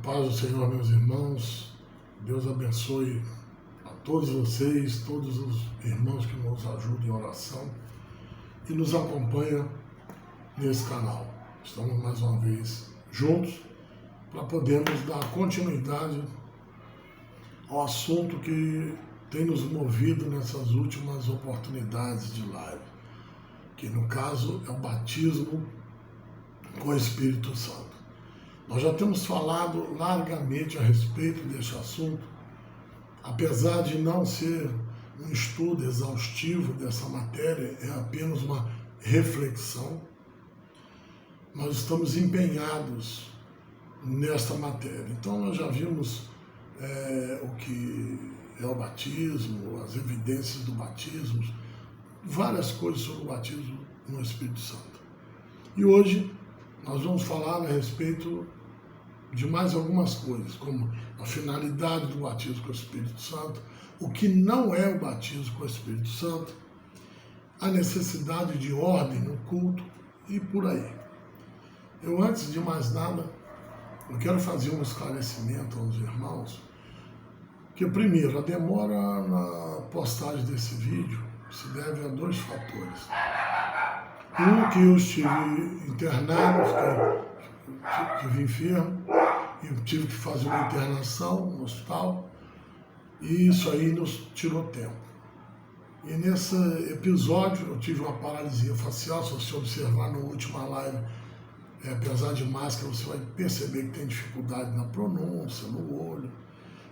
paz do Senhor, meus irmãos. Deus abençoe a todos vocês, todos os irmãos que nos ajudam em oração e nos acompanham nesse canal. Estamos mais uma vez juntos para podermos dar continuidade ao assunto que tem nos movido nessas últimas oportunidades de live, que no caso é o batismo com o Espírito Santo. Nós já temos falado largamente a respeito deste assunto, apesar de não ser um estudo exaustivo dessa matéria, é apenas uma reflexão. Nós estamos empenhados nesta matéria. Então nós já vimos o que é o batismo, as evidências do batismo, várias coisas sobre o batismo no Espírito Santo. E hoje nós vamos falar a respeito de mais algumas coisas, como a finalidade do batismo com o Espírito Santo, o que não é o batismo com o Espírito Santo, a necessidade de ordem no culto e por aí. Eu, antes de mais nada, eu quero fazer um esclarecimento aos irmãos, que primeiro, a demora na postagem desse vídeo se deve a dois fatores. Um, que eu estive internado, estive enfermo, e tive que fazer uma internação no hospital, e isso aí nos tirou tempo. E nesse episódio eu tive uma paralisia facial. Se você observar na última live, apesar de máscara, você vai perceber que tem dificuldade na pronúncia, no olho,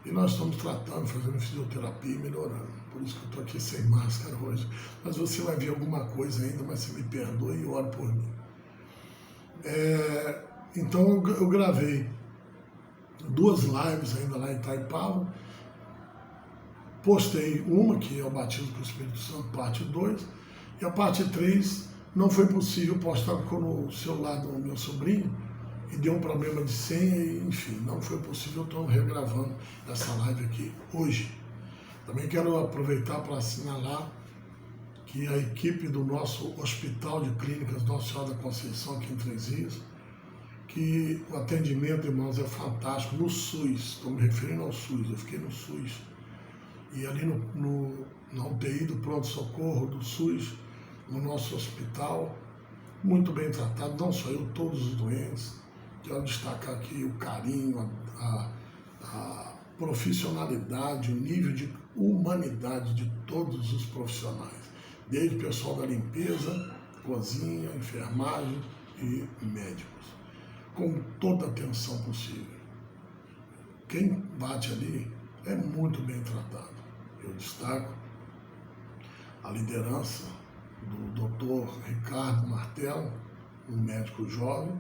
e nós estamos tratando, fazendo fisioterapia e melhorando. Por isso que eu estou aqui sem máscara hoje. Mas você vai ver alguma coisa ainda, mas você me perdoe e ore por mim. Então eu gravei duas lives ainda lá em Itaipava. Postei uma, que é o batismo com o Espírito Santo, parte 2. E a parte 3 não foi possível postar, porque no celular do meu sobrinho e deu um problema de senha, e enfim, não foi possível. Estou regravando essa live aqui hoje. Também quero aproveitar para assinalar que a equipe do nosso Hospital de Clínicas Nossa Senhora da Conceição, aqui em Três Rios, que o atendimento, irmãos, é fantástico no SUS. Estou me referindo ao SUS, eu fiquei no SUS. E ali na UTI do pronto-socorro do SUS, no nosso hospital, muito bem tratado, não só eu, todos os doentes. Quero destacar aqui o carinho, a profissionalidade, o nível de humanidade de todos os profissionais, desde o pessoal da limpeza, cozinha, enfermagem e médicos, com toda a atenção possível. Quem bate ali é muito bem tratado. Eu destaco a liderança do Dr. Ricardo Martelo, um médico jovem,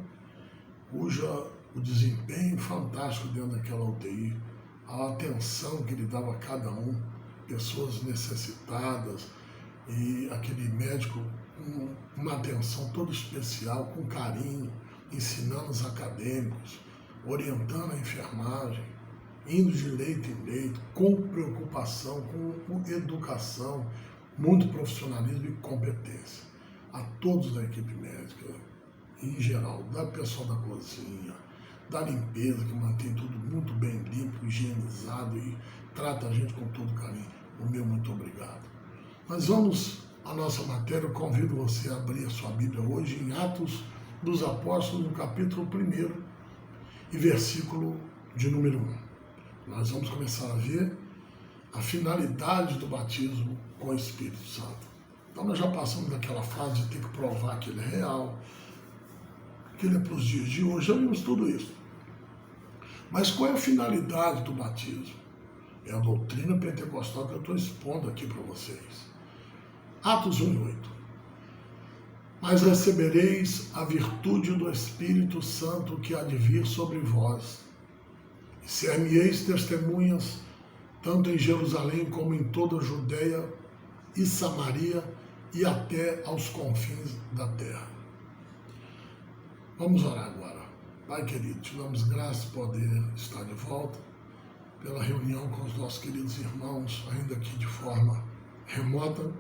o desempenho fantástico dentro daquela UTI, a atenção que ele dava a cada um, pessoas necessitadas, e aquele médico com uma atenção toda especial, com carinho, ensinando os acadêmicos, orientando a enfermagem, indo de leito em leito, com preocupação, com educação, muito profissionalismo e competência. A todos da equipe médica, em geral, da pessoal da cozinha, da limpeza, que mantém tudo muito bem limpo, higienizado e trata a gente com todo carinho. O meu muito obrigado. Mas vamos à nossa matéria. Eu convido você a abrir a sua Bíblia hoje em Atos dos Apóstolos, no capítulo 1 e versículo de número 1. Nós vamos começar a ver a finalidade do batismo com o Espírito Santo. Então nós já passamos daquela fase de ter que provar que ele é real, que ele é para os dias de hoje, já vimos tudo isso. Mas qual é a finalidade do batismo? É a doutrina pentecostal que eu estou expondo aqui para vocês. Atos 1:8. Mas recebereis a virtude do Espírito Santo que há de vir sobre vós, e ser-me-eis testemunhas, tanto em Jerusalém como em toda a Judeia e Samaria e até aos confins da terra. Vamos orar agora. Pai querido, te damos graça de poder estar de volta pela reunião com os nossos queridos irmãos, ainda aqui de forma remota.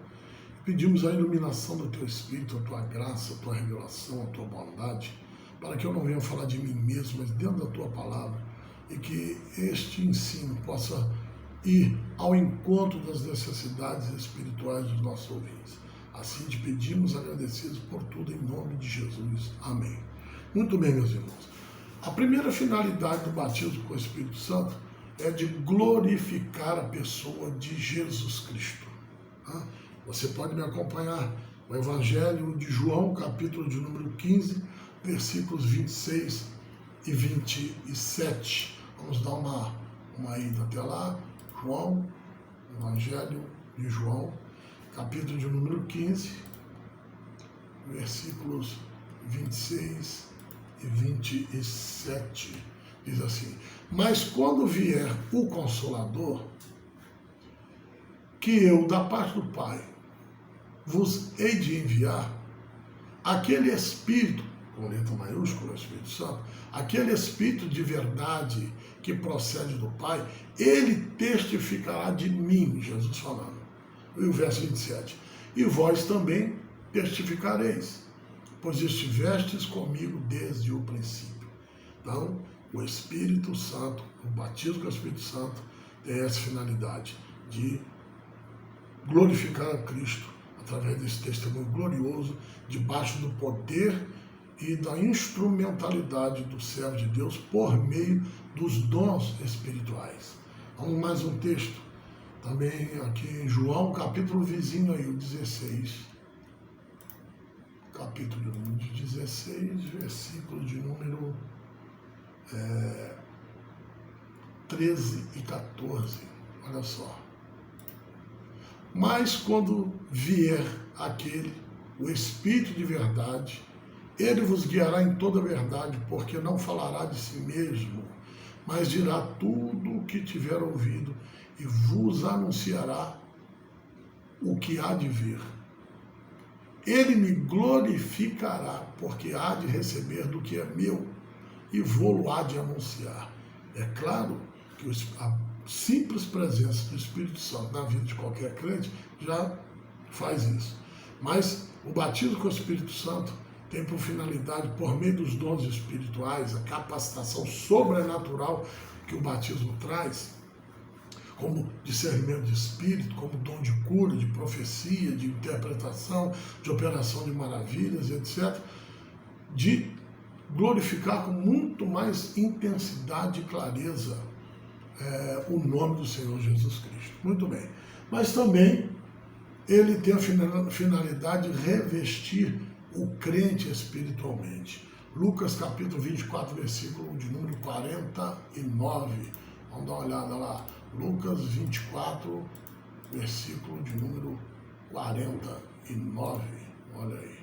Pedimos a iluminação do Teu Espírito, a Tua graça, a Tua revelação, a Tua bondade, para que eu não venha falar de mim mesmo, mas dentro da Tua palavra, e que este ensino possa ir ao encontro das necessidades espirituais dos nossos ouvintes. Assim te pedimos, agradecidos por tudo, em nome de Jesus. Amém. Muito bem, meus irmãos. A primeira finalidade do batismo com o Espírito Santo é de glorificar a pessoa de Jesus Cristo. Você pode me acompanhar no Evangelho de João, capítulo de número 15, versículos 26 e 27. Vamos dar uma ida até lá. João, Evangelho de João, capítulo de número 15, versículos 26 e 27. Diz assim: mas quando vier o Consolador, que eu, da parte do Pai, vos hei de enviar, aquele Espírito, com letra maiúscula, Espírito Santo, aquele Espírito de verdade que procede do Pai, ele testificará de mim, Jesus falando. E o verso 27, e vós também testificareis, pois estivestes comigo desde o princípio. Então, o Espírito Santo, o batismo com o Espírito Santo, tem essa finalidade de glorificar a Cristo através desse testemunho glorioso, debaixo do poder e da instrumentalidade do servo de Deus por meio dos dons espirituais. Vamos mais um texto, também aqui em João, capítulo vizinho aí, o 16. Capítulo de número 16, versículo de número 13 e 14. Olha só. Mas quando vier aquele, o Espírito de verdade, ele vos guiará em toda a verdade, porque não falará de si mesmo, mas dirá tudo o que tiver ouvido e vos anunciará o que há de vir. Ele me glorificará, porque há de receber do que é meu e vou-lo há de anunciar. É claro que a simples presença do Espírito Santo na vida de qualquer crente já faz isso. Mas o batismo com o Espírito Santo tem por finalidade, por meio dos dons espirituais, a capacitação sobrenatural que o batismo traz, como discernimento de espírito, como dom de cura, de profecia, de interpretação, de operação de maravilhas, etc., de glorificar com muito mais intensidade e clareza o nome do Senhor Jesus Cristo. Muito bem. Mas também ele tem a finalidade de revestir o crente espiritualmente. Lucas capítulo 24, versículo de número 49. Vamos dar uma olhada lá. Lucas 24, versículo de número 49. Olha aí.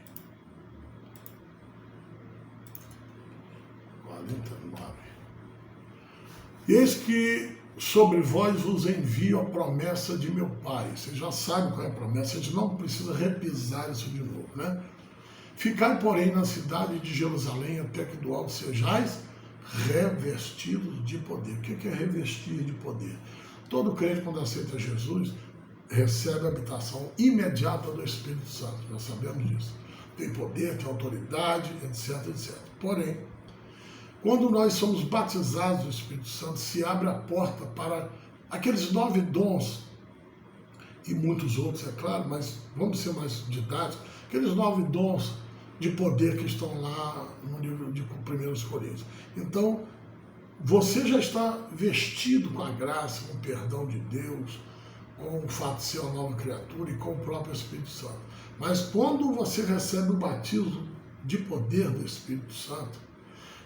49. Eis que sobre vós vos envio a promessa de meu Pai. Você já sabe qual é a promessa, a gente não precisa repisar isso de novo, né? Ficai, porém, na cidade de Jerusalém, até que do alto sejais revestidos de poder. O que é revestir de poder? Todo crente, quando aceita Jesus, recebe a habitação imediata do Espírito Santo. Nós sabemos disso. Tem poder, tem autoridade, etc, etc. Porém, quando nós somos batizados do Espírito Santo, se abre a porta para aqueles 9 dons, e muitos outros, é claro, mas vamos ser mais didáticos, aqueles 9 dons de poder que estão lá no livro de 1 Coríntios. Então, você já está vestido com a graça, com o perdão de Deus, com o fato de ser uma nova criatura e com o próprio Espírito Santo. Mas quando você recebe o batismo de poder do Espírito Santo,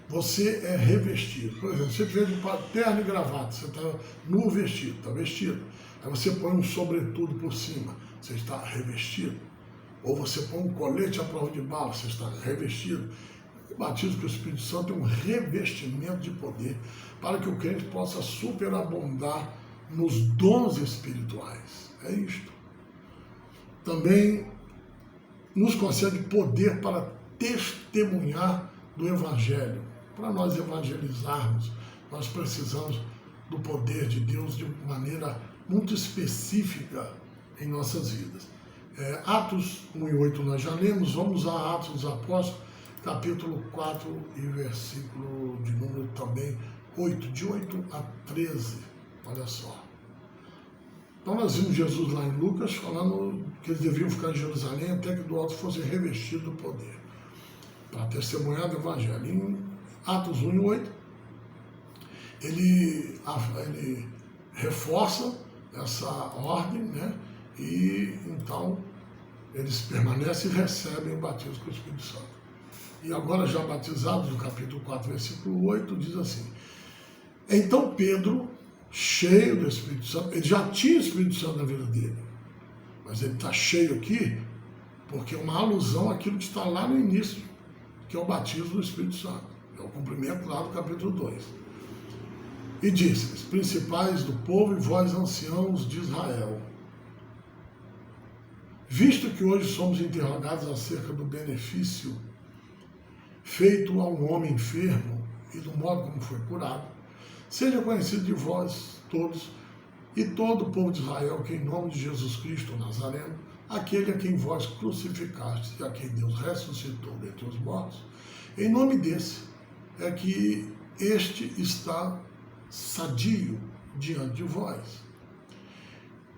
você é revestido. Por exemplo, você tiver de terno e gravata, você está nu vestido, está vestido. Aí você põe um sobretudo por cima, você está revestido. Ou você põe um colete à prova de bala, você está revestido. O batismo com o Espírito Santo é um revestimento de poder para que o crente possa superabundar nos dons espirituais. É isto. Também nos concede poder para testemunhar do Evangelho. Para nós evangelizarmos, nós precisamos do poder de Deus de maneira muito específica em nossas vidas. Atos 1 e 8 nós já lemos, vamos a Atos dos Apóstolos, capítulo 4 e versículo de número também 8, de 8 a 13, olha só. Então nós vimos Jesus lá em Lucas falando que eles deviam ficar em Jerusalém até que do alto fossem revestidos do poder, para testemunhar do Evangelho. Em Atos 1 e 8, ele reforça essa ordem, né? E então eles permanecem e recebem o batismo com o Espírito Santo. E agora já batizados, no capítulo 4, versículo 8, diz assim: então Pedro, cheio do Espírito Santo, ele já tinha o Espírito Santo na vida dele, mas ele está cheio aqui porque é uma alusão àquilo que está lá no início, que é o batismo do Espírito Santo, é o cumprimento lá do capítulo 2. E disse: principais do povo e vós anciãos de Israel, visto que hoje somos interrogados acerca do benefício feito a um homem enfermo e do modo como foi curado, seja conhecido de vós todos e todo o povo de Israel que em nome de Jesus Cristo o Nazareno, aquele a quem vós crucificastes e a quem Deus ressuscitou dentre os mortos, em nome desse é que este está sadio diante de vós.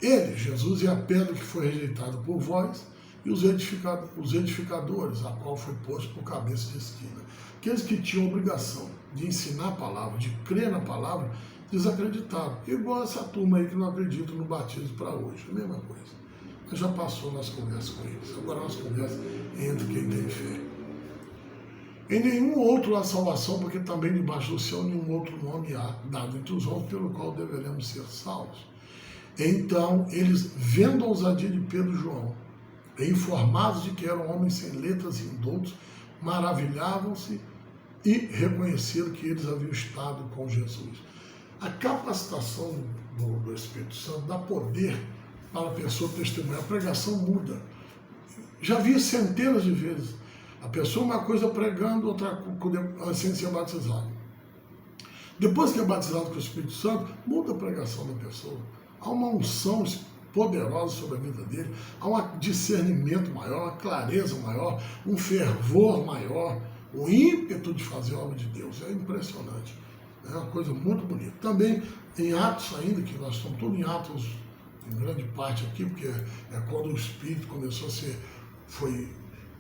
Ele, Jesus, é a pedra que foi rejeitada por vós e os edificadores, a qual foi posto por cabeça de esquina. Aqueles que tinham obrigação de ensinar a palavra, de crer na palavra, desacreditaram. Igual essa turma aí que não acredita no batismo para hoje, a mesma coisa. Mas já passou nossa conversa com eles, agora nossa conversa entre quem tem fé. Em nenhum outro há salvação, porque também debaixo do céu nenhum outro nome há dado entre os homens pelo qual deveremos ser salvos. Então, eles, vendo a ousadia de Pedro e João, e informados de que eram homens sem letras e indoutos, maravilhavam-se e reconheceram que eles haviam estado com Jesus. A capacitação do Espírito Santo dá poder para a pessoa testemunhar. A pregação muda. Já vi centenas de vezes. A pessoa uma coisa pregando, outra sem ser batizado. Depois que é batizado com o Espírito Santo, muda a pregação da pessoa. Há uma unção poderosa sobre a vida dele, há um discernimento maior, uma clareza maior, um fervor maior, o ímpeto de fazer a obra de Deus. É impressionante. É uma coisa muito bonita. Também em Atos ainda, que nós estamos todos em Atos, em grande parte aqui, porque é quando o Espírito começou a ser, foi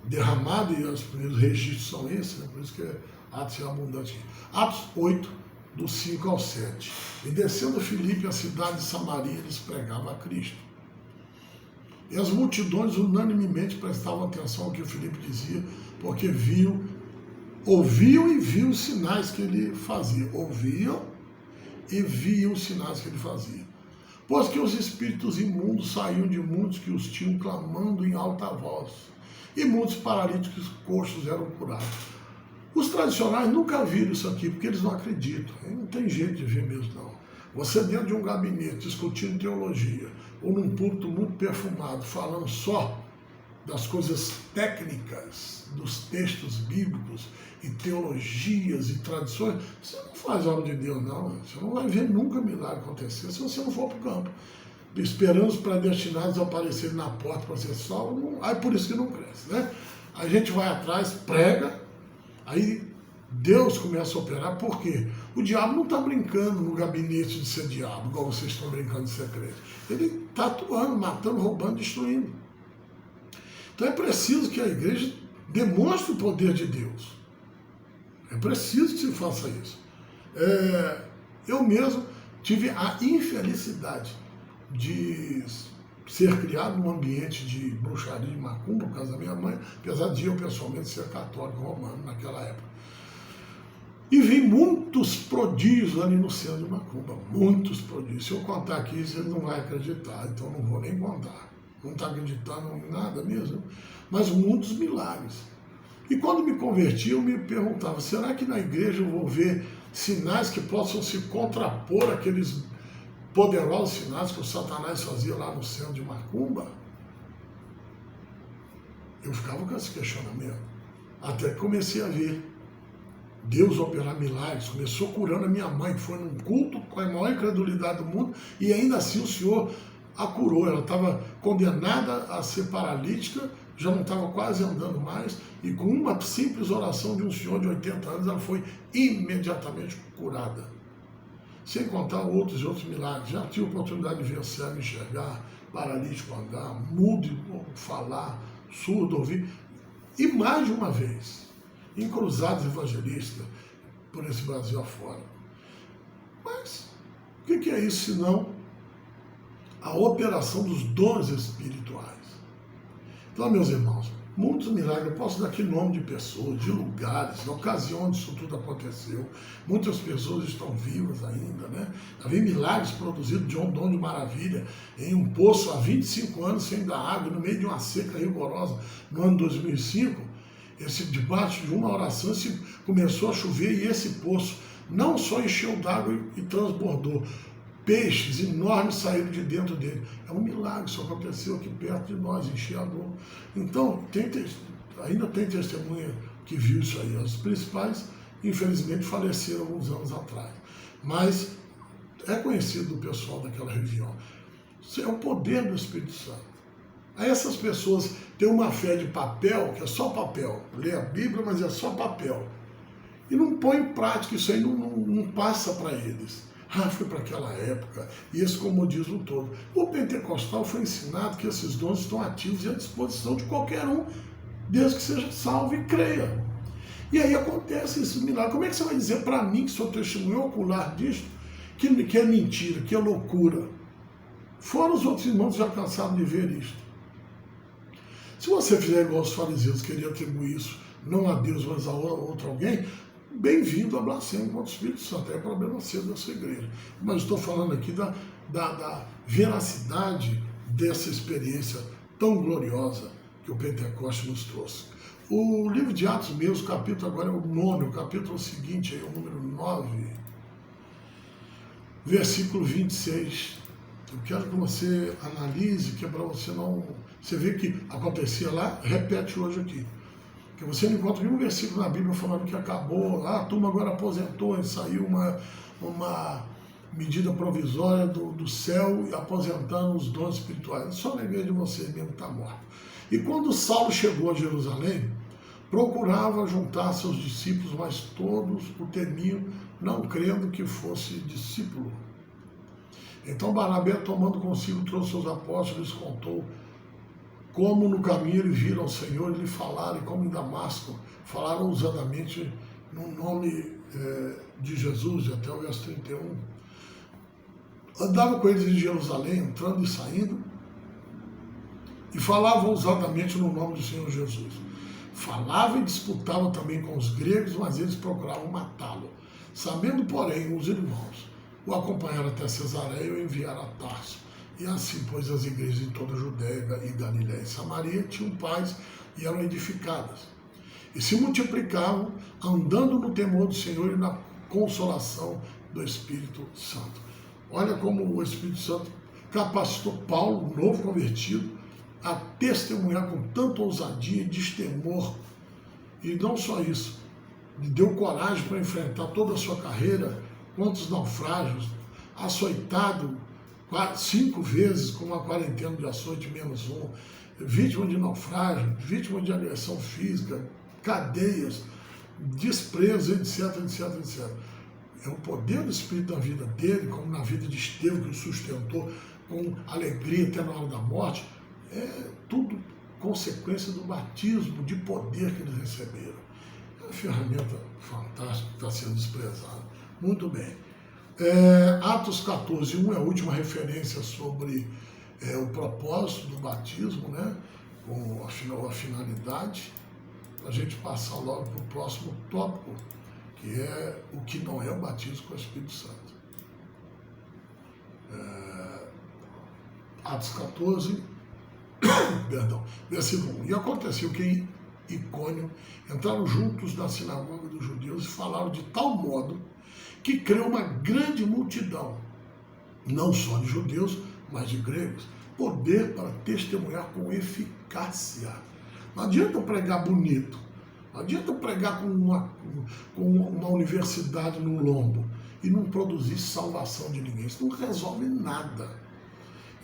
derramado, e os primeiros registros são esses, né? Por isso que Atos é abundante. Atos 8, do 5 ao 7. E descendo Filipe, a cidade de Samaria, eles pregavam a Cristo. E as multidões unanimemente prestavam atenção ao que o Filipe dizia, porque ouviam e viam os sinais que ele fazia. Ouviam e viam os sinais que ele fazia. Pois que os espíritos imundos saíam de muitos que os tinham clamando em alta voz, e muitos paralíticos coxos eram curados. Os tradicionais nunca viram isso aqui, porque eles não acreditam. Não tem jeito de ver mesmo, não. Você dentro de um gabinete, discutindo teologia, ou num púlpito muito perfumado, falando só das coisas técnicas, dos textos bíblicos, e teologias e tradições, você não faz obra de Deus, não. Você não vai ver nunca milagre acontecer se você não for para o campo. Esperando os predestinados aparecerem na porta para ser salvo, aí por isso que não cresce, né? A gente vai atrás, prega, aí Deus começa a operar. Por quê? O diabo não está brincando no gabinete de ser diabo, igual vocês estão brincando de ser crente. Ele está atuando, matando, roubando, destruindo. Então é preciso que a igreja demonstre o poder de Deus. É preciso que se faça isso. Eu mesmo tive a infelicidade de ser criado num ambiente de bruxaria e macumba por causa da minha mãe, apesar de eu pessoalmente ser católico romano naquela época. E vi muitos prodígios ali no centro de Macumba, muitos prodígios. Se eu contar aqui, você não vai acreditar, então não vou nem contar. Não está acreditando em nada mesmo, mas muitos milagres. E quando me converti, eu me perguntava, será que na igreja eu vou ver sinais que possam se contrapor àqueles poderosos sinais que o Satanás fazia lá no centro de Macumba? Eu ficava com esse questionamento. Até que comecei a ver Deus operar milagres. Começou curando a minha mãe, que foi num culto com a maior incredulidade do mundo, e ainda assim o Senhor a curou. Ela estava condenada a ser paralítica, já não estava quase andando mais, e com uma simples oração de um senhor de 80 anos, ela foi imediatamente curada. sem contar outros e outros milagres. Já tive a oportunidade de ver cego enxergar, paralítico andar, mudo falar, surdo ouvir, e mais de uma vez, em cruzados evangelistas por esse Brasil afora. Mas o que é isso senão a operação dos dons espirituais? Então, meus irmãos, muitos milagres, eu posso dar aqui nome de pessoas, de lugares, de ocasião onde isso tudo aconteceu. Muitas pessoas estão vivas ainda, né? Havia milagres produzidos de um dom de maravilha em um poço há 25 anos sem dar água, no meio de uma seca rigorosa, no ano 2005. Debaixo de uma oração, começou a chover e esse poço não só encheu d'água e transbordou, peixes enormes saíram de dentro dele. É um milagre, isso aconteceu aqui perto de nós, em Chiador. Então, ainda tem testemunha que viu isso aí. Os principais, infelizmente, faleceram alguns anos atrás. Mas é conhecido do pessoal daquela região. Isso é o poder do Espírito Santo. Aí essas pessoas têm uma fé de papel, que é só papel. Lê a Bíblia, mas é só papel. E não põe em prática, isso aí não passa para eles. Foi para aquela época, e esse comodismo todo. O pentecostal foi ensinado que esses dons estão ativos e à disposição de qualquer um, desde que seja salvo e creia. E aí acontece esse milagre. Como é que você vai dizer para mim, que sou testemunho ocular disso, que é mentira, que é loucura? Fora os outros irmãos já cansaram de ver isto. Se você fizer igual os fariseus, queria atribuir isso não a Deus, mas a outro alguém, bem-vindo a blasfêmia contra o Espírito Santo. É problema seu da sua igreja. Mas estou falando aqui da veracidade dessa experiência tão gloriosa que o Pentecoste nos trouxe. O livro de Atos mesmo, capítulo agora é o 9, o capítulo seguinte, aí, o número 9, versículo 26. Eu quero que você analise, que é para você não... Você vê que acontecia lá, repete hoje aqui. Porque você não encontra nenhum versículo na Bíblia falando que acabou, a turma agora aposentou, e saiu uma medida provisória do céu aposentando os dons espirituais. Só na igreja de vocês mesmo está morto. E quando Saulo chegou a Jerusalém, procurava juntar seus discípulos, mas todos o temiam, não crendo que fosse discípulo. Então Barnabé, tomando consigo, trouxe seus apóstolos e lhes contou como no caminho eles viram o Senhor e lhe falaram, e como em Damasco falaram ousadamente no nome de Jesus, até o verso 31. Andavam com eles em Jerusalém, entrando e saindo, e falavam ousadamente no nome do Senhor Jesus. Falavam e disputavam também com os gregos, mas eles procuravam matá-lo. Sabendo, porém, os irmãos o acompanharam até Cesareia e o enviaram a Tarso. E assim, pois, as igrejas em toda a Judéia e Galiléia e Samaria tinham paz e eram edificadas. E se multiplicavam, andando no temor do Senhor e na consolação do Espírito Santo. Olha como o Espírito Santo capacitou Paulo, novo convertido, a testemunhar com tanta ousadia e destemor. E não só isso, lhe deu coragem para enfrentar toda a sua carreira, quantos naufrágios, açoitado 5 vezes com uma quarentena de açoite menos 1, vítima de naufrágio, vítima de agressão física, cadeias, desprezo, etc, etc, etc. É o poder do Espírito na vida dele, como na vida de Estevão, que o sustentou com alegria até na hora da morte, é tudo consequência do batismo de poder que eles receberam. É uma ferramenta fantástica que está sendo desprezada. Muito bem. Atos 14:1 é a última referência sobre o propósito do batismo, né? Com a finalidade, para a gente passar logo para o próximo tópico, que é o que não é o batismo com o Espírito Santo. Atos 14, perdão, versículo 1. E aconteceu que em Icônio entraram juntos na sinagoga dos judeus e falaram de tal modo que creu uma grande multidão, não só de judeus, mas de gregos, poder para testemunhar com eficácia. Não adianta pregar bonito, não adianta pregar com uma universidade no lombo e não produzir salvação de ninguém. Isso não resolve nada.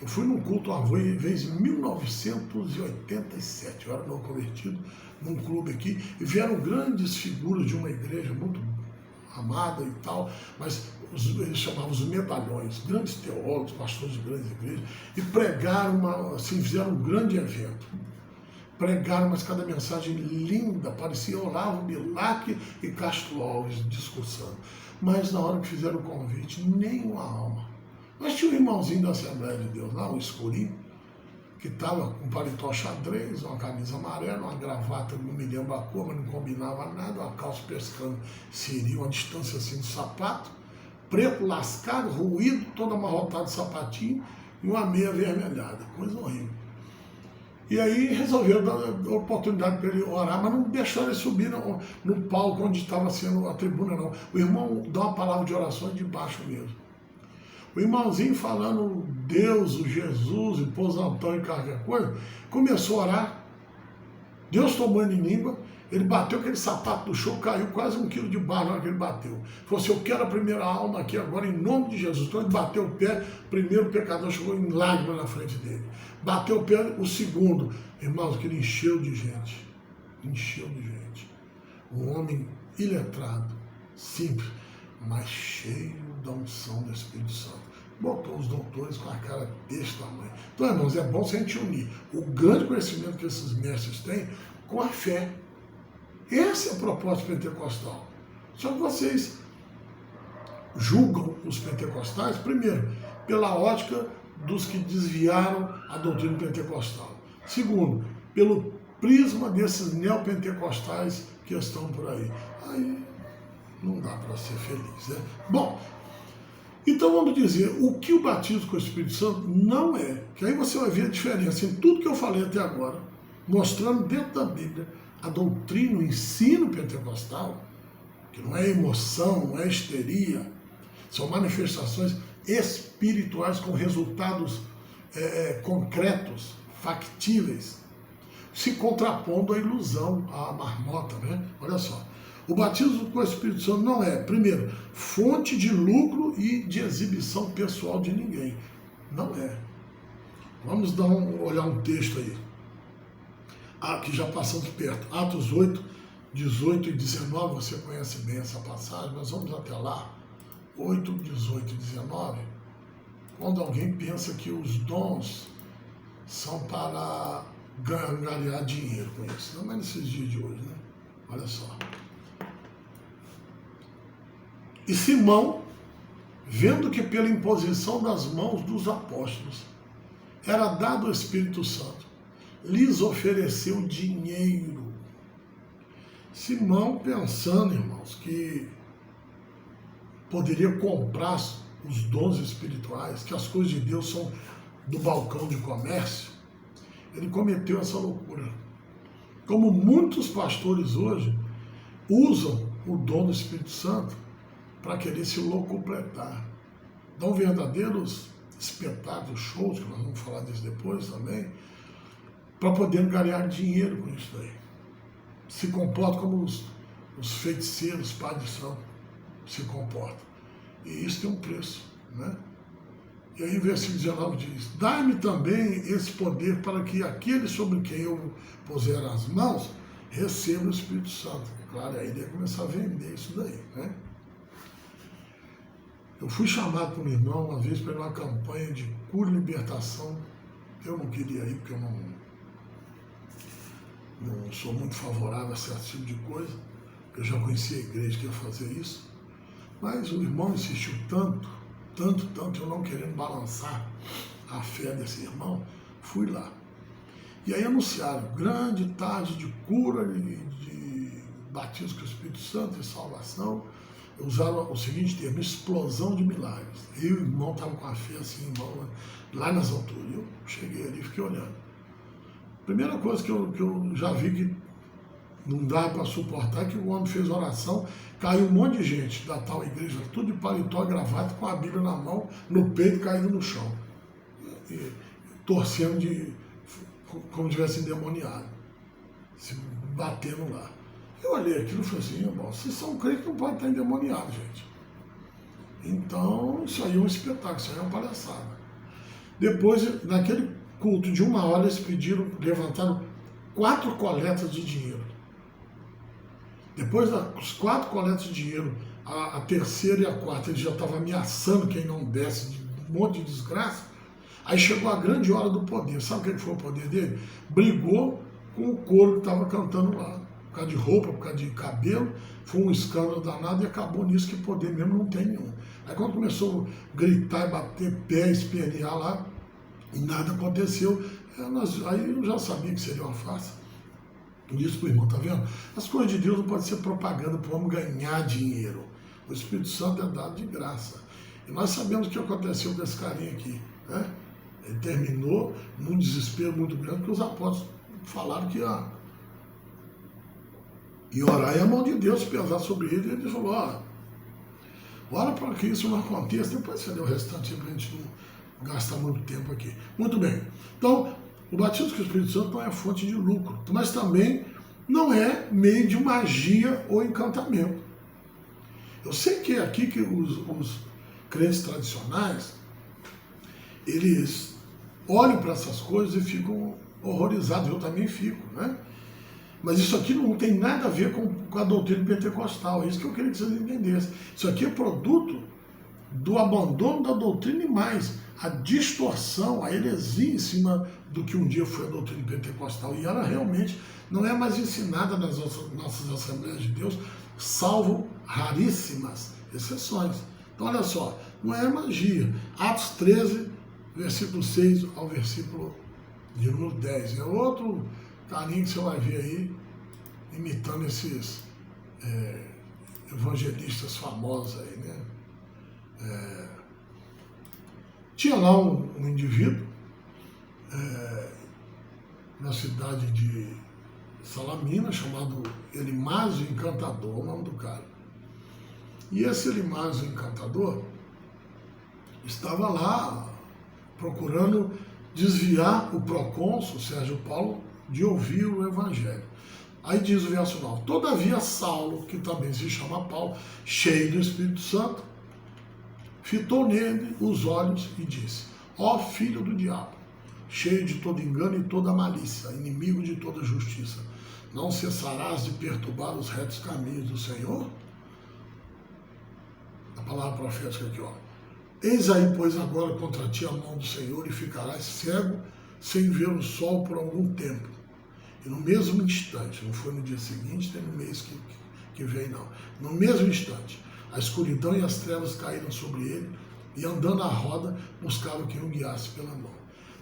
Eu fui num culto uma vez em 1987, eu era novo convertido, num clube aqui, e vieram grandes figuras de uma igreja muito amada e tal, mas eles chamavam os medalhões, grandes teólogos, pastores de grandes igrejas, e pregaram, assim, fizeram um grande evento. Pregaram, mas cada mensagem linda, parecia Olavo Bilac e Castro Alves discursando. Mas na hora que fizeram o convite, nenhuma alma. Mas tinha um irmãozinho da Assembleia de Deus lá, um escurinho, que estava com um paletó xadrez, uma camisa amarela, uma gravata, não me lembro a cor, mas não combinava nada, uma calça pescando siri, uma distância assim do sapato, preto, lascado, ruído, todo amarrotado de sapatinho e uma meia avermelhada, coisa horrível. E aí resolveram dar oportunidade para ele orar, mas não deixaram ele subir no palco onde estava sendo a tribuna, não. O irmão dá uma palavra de oração de baixo mesmo. O irmãozinho falando Deus, o Jesus, e pôs Antônio e qualquer coisa, começou a orar. Deus tomando em língua, ele bateu aquele sapato do chão, caiu quase 1 quilo de barro na hora que ele bateu. Falou assim, eu quero a primeira alma aqui agora em nome de Jesus. Então ele bateu o pé, o primeiro pecador chegou em lágrimas na frente dele. Bateu o pé, o segundo. Irmãos, que ele encheu de gente. Encheu de gente. Um homem iletrado, simples, mas cheio da unção do Espírito Santo. Botou os doutores com a cara desse tamanho. Então, irmãos, é bom se a gente unir o grande conhecimento que esses mestres têm com a fé. Esse é o propósito pentecostal. Só que vocês julgam os pentecostais, primeiro, pela ótica dos que desviaram a doutrina pentecostal. Segundo, pelo prisma desses neopentecostais que estão por aí. Aí não dá para ser feliz, né? Bom, então vamos dizer, o que o batismo com o Espírito Santo não é, que aí você vai ver a diferença em tudo que eu falei até agora, mostrando dentro da Bíblia a doutrina, o ensino pentecostal, que não é emoção, não é histeria, são manifestações espirituais com resultados concretos, factíveis, se contrapondo à ilusão, à marmota, né? Olha só. O batismo com o Espírito Santo não é, primeiro, fonte de lucro e de exibição pessoal de ninguém. Não é. Vamos olhar um texto aí. Que já passamos perto. Atos 8, 18 e 19, você conhece bem essa passagem, mas vamos até lá. 8, 18 e 19. Quando alguém pensa que os dons são para ganhar dinheiro com isso. Não é nesses dias de hoje, né? Olha só. E Simão, vendo que pela imposição das mãos dos apóstolos era dado o Espírito Santo, lhes ofereceu dinheiro. Simão, pensando, irmãos, que poderia comprar os dons espirituais, que as coisas de Deus são do balcão de comércio, ele cometeu essa loucura. Como muitos pastores hoje usam o dom do Espírito Santo para querer se locupletar. Dão verdadeiros espetáculos, shows, que nós vamos falar disso depois também, para poder ganhar dinheiro com isso daí. Se comportam como os feiticeiros, padres são, se comportam. E isso tem um preço, né? E aí o versículo 19 diz, dá-me também esse poder para que aquele sobre quem eu puser as mãos receba o Espírito Santo. Claro, aí ele ia começar a vender isso daí, né? Eu fui chamado por um irmão uma vez para uma campanha de cura e libertação. Eu não queria ir porque eu não sou muito favorável a certo tipo de coisa. Eu já conhecia a igreja que ia fazer isso. Mas o irmão insistiu tanto, eu não querendo balançar a fé desse irmão, fui lá. E aí anunciaram grande tarde de cura, de batismo com o Espírito Santo e salvação. Usaram o seguinte termo, explosão de milagres. Eu e o irmão estavam com a fé assim, irmão, lá nas alturas. Eu cheguei ali e fiquei olhando. Primeira coisa que eu já vi que não dá para suportar é que o homem fez oração, caiu um monte de gente da tal igreja, tudo de paletó, gravata, com a Bíblia na mão, no peito, caído no chão. E torcendo como se tivesse endemoniado, se batendo lá. Eu olhei aquilo e falei assim, irmão, vocês são crentes que não podem estar endemoniados, gente. Então, isso aí é um espetáculo, isso aí é uma palhaçada. Depois, naquele culto de 1 hora, eles levantaram 4 coletas de dinheiro. Depois das 4 coletas de dinheiro a terceira e a quarta ele já estava ameaçando quem não desse de um monte de desgraça. Aí chegou a grande hora do poder. Sabe o que foi o poder dele? Brigou com o coro que estava cantando lá. Por causa de roupa, por causa de cabelo. Foi um escândalo danado e acabou nisso que poder mesmo não tem nenhum. Aí quando começou a gritar e bater pé, espernear lá, e nada aconteceu, aí eu já sabia que seria uma farsa. Eu disse para o irmão, tá vendo? As coisas de Deus não podem ser propaganda para o homem ganhar dinheiro. O Espírito Santo é dado de graça. E nós sabemos o que aconteceu com esse carinha aqui, né? Ele terminou num desespero muito grande, porque os apóstolos falaram que ia orar e a mão de Deus pesar sobre ele. E ele falou, ora para que isso não aconteça. Depois você deu o restante para a gente não gastar muito tempo aqui. Muito bem. Então, o batismo com o Espírito Santo não é fonte de lucro, mas também não é meio de magia ou encantamento. Eu sei que é aqui que os crentes tradicionais, eles olham para essas coisas e ficam horrorizados, eu também fico, né? Mas isso aqui não tem nada a ver com a doutrina pentecostal, é isso que eu queria que vocês entendessem. Isso aqui é produto do abandono da doutrina e mais, a distorção, a heresia em cima do que um dia foi a doutrina pentecostal. E ela realmente não é mais ensinada nas nossas Assembleias de Deus, salvo raríssimas exceções. Então olha só, não é magia. Atos 13, versículo 6 ao versículo de número 10. É outro carinho que você vai ver aí, imitando esses evangelistas famosos aí, né? Tinha lá um indivíduo na cidade de Salamina, chamado Elimazo Encantador, o nome do cara. E esse Elimazo Encantador estava lá procurando desviar o procônsul Sérgio Paulo de ouvir o evangelho. Aí diz o verso 9, todavia Saulo, que também se chama Paulo, cheio do Espírito Santo, fitou nele os olhos e disse, ó filho do diabo, cheio de todo engano e toda malícia, inimigo de toda justiça, não cessarás de perturbar os retos caminhos do Senhor? A palavra profética aqui, ó. Eis aí, pois, agora contra ti a mão do Senhor e ficarás cego, sem ver o sol por algum tempo. E no mesmo instante, não foi no dia seguinte, nem no mês que vem, não. No mesmo instante, a escuridão e as trevas caíram sobre ele, e andando à roda, buscaram quem o guiasse pela mão.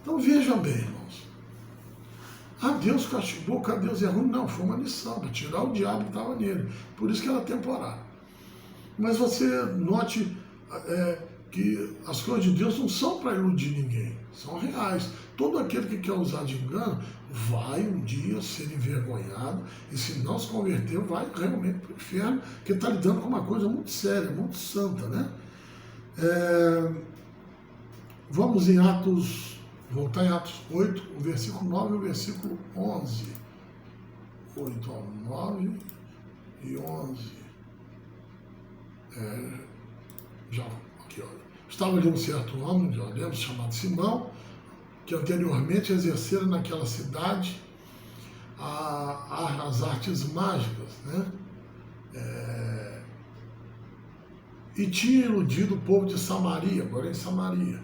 Então vejam bem, irmãos. Deus castigou, que Deus é ruim. Não, foi uma lição, para tirar o diabo que estava nele. Por isso que era temporário. Mas você note que as coisas de Deus não são para iludir ninguém, são reais. Todo aquele que quer usar de engano vai um dia ser envergonhado e se não se converter vai realmente para o inferno, porque está lidando com uma coisa muito séria, muito santa, né? Vamos em Atos, voltar em Atos 8, o versículo 9 e o versículo 11. 8 ao 9 e 11. Já, aqui, olha. Estava ali um certo homem, já lemos, chamado Simão, que anteriormente exercera naquela cidade as artes mágicas, né? E tinha iludido o povo de Samaria, agora em Samaria,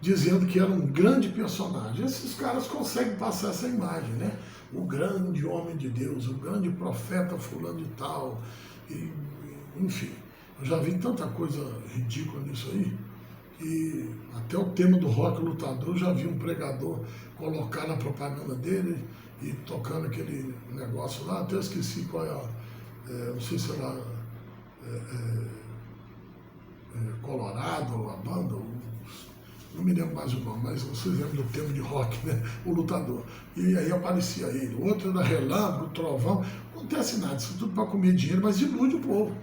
dizendo que era um grande personagem. Esses caras conseguem passar essa imagem, né? O grande homem de Deus, o grande profeta fulano de tal, enfim. Eu já vi tanta coisa ridícula nisso aí, que até o tema do rock lutador, eu já vi um pregador colocar na propaganda dele e tocando aquele negócio lá, até esqueci qual é não sei se era Colorado, a banda, não me lembro mais o nome, mas vocês lembram do tema de rock, né? O lutador. E aí aparecia ele, o outro era relâmpago, trovão, não acontece nada, isso tudo para comer dinheiro, mas ilude o povo.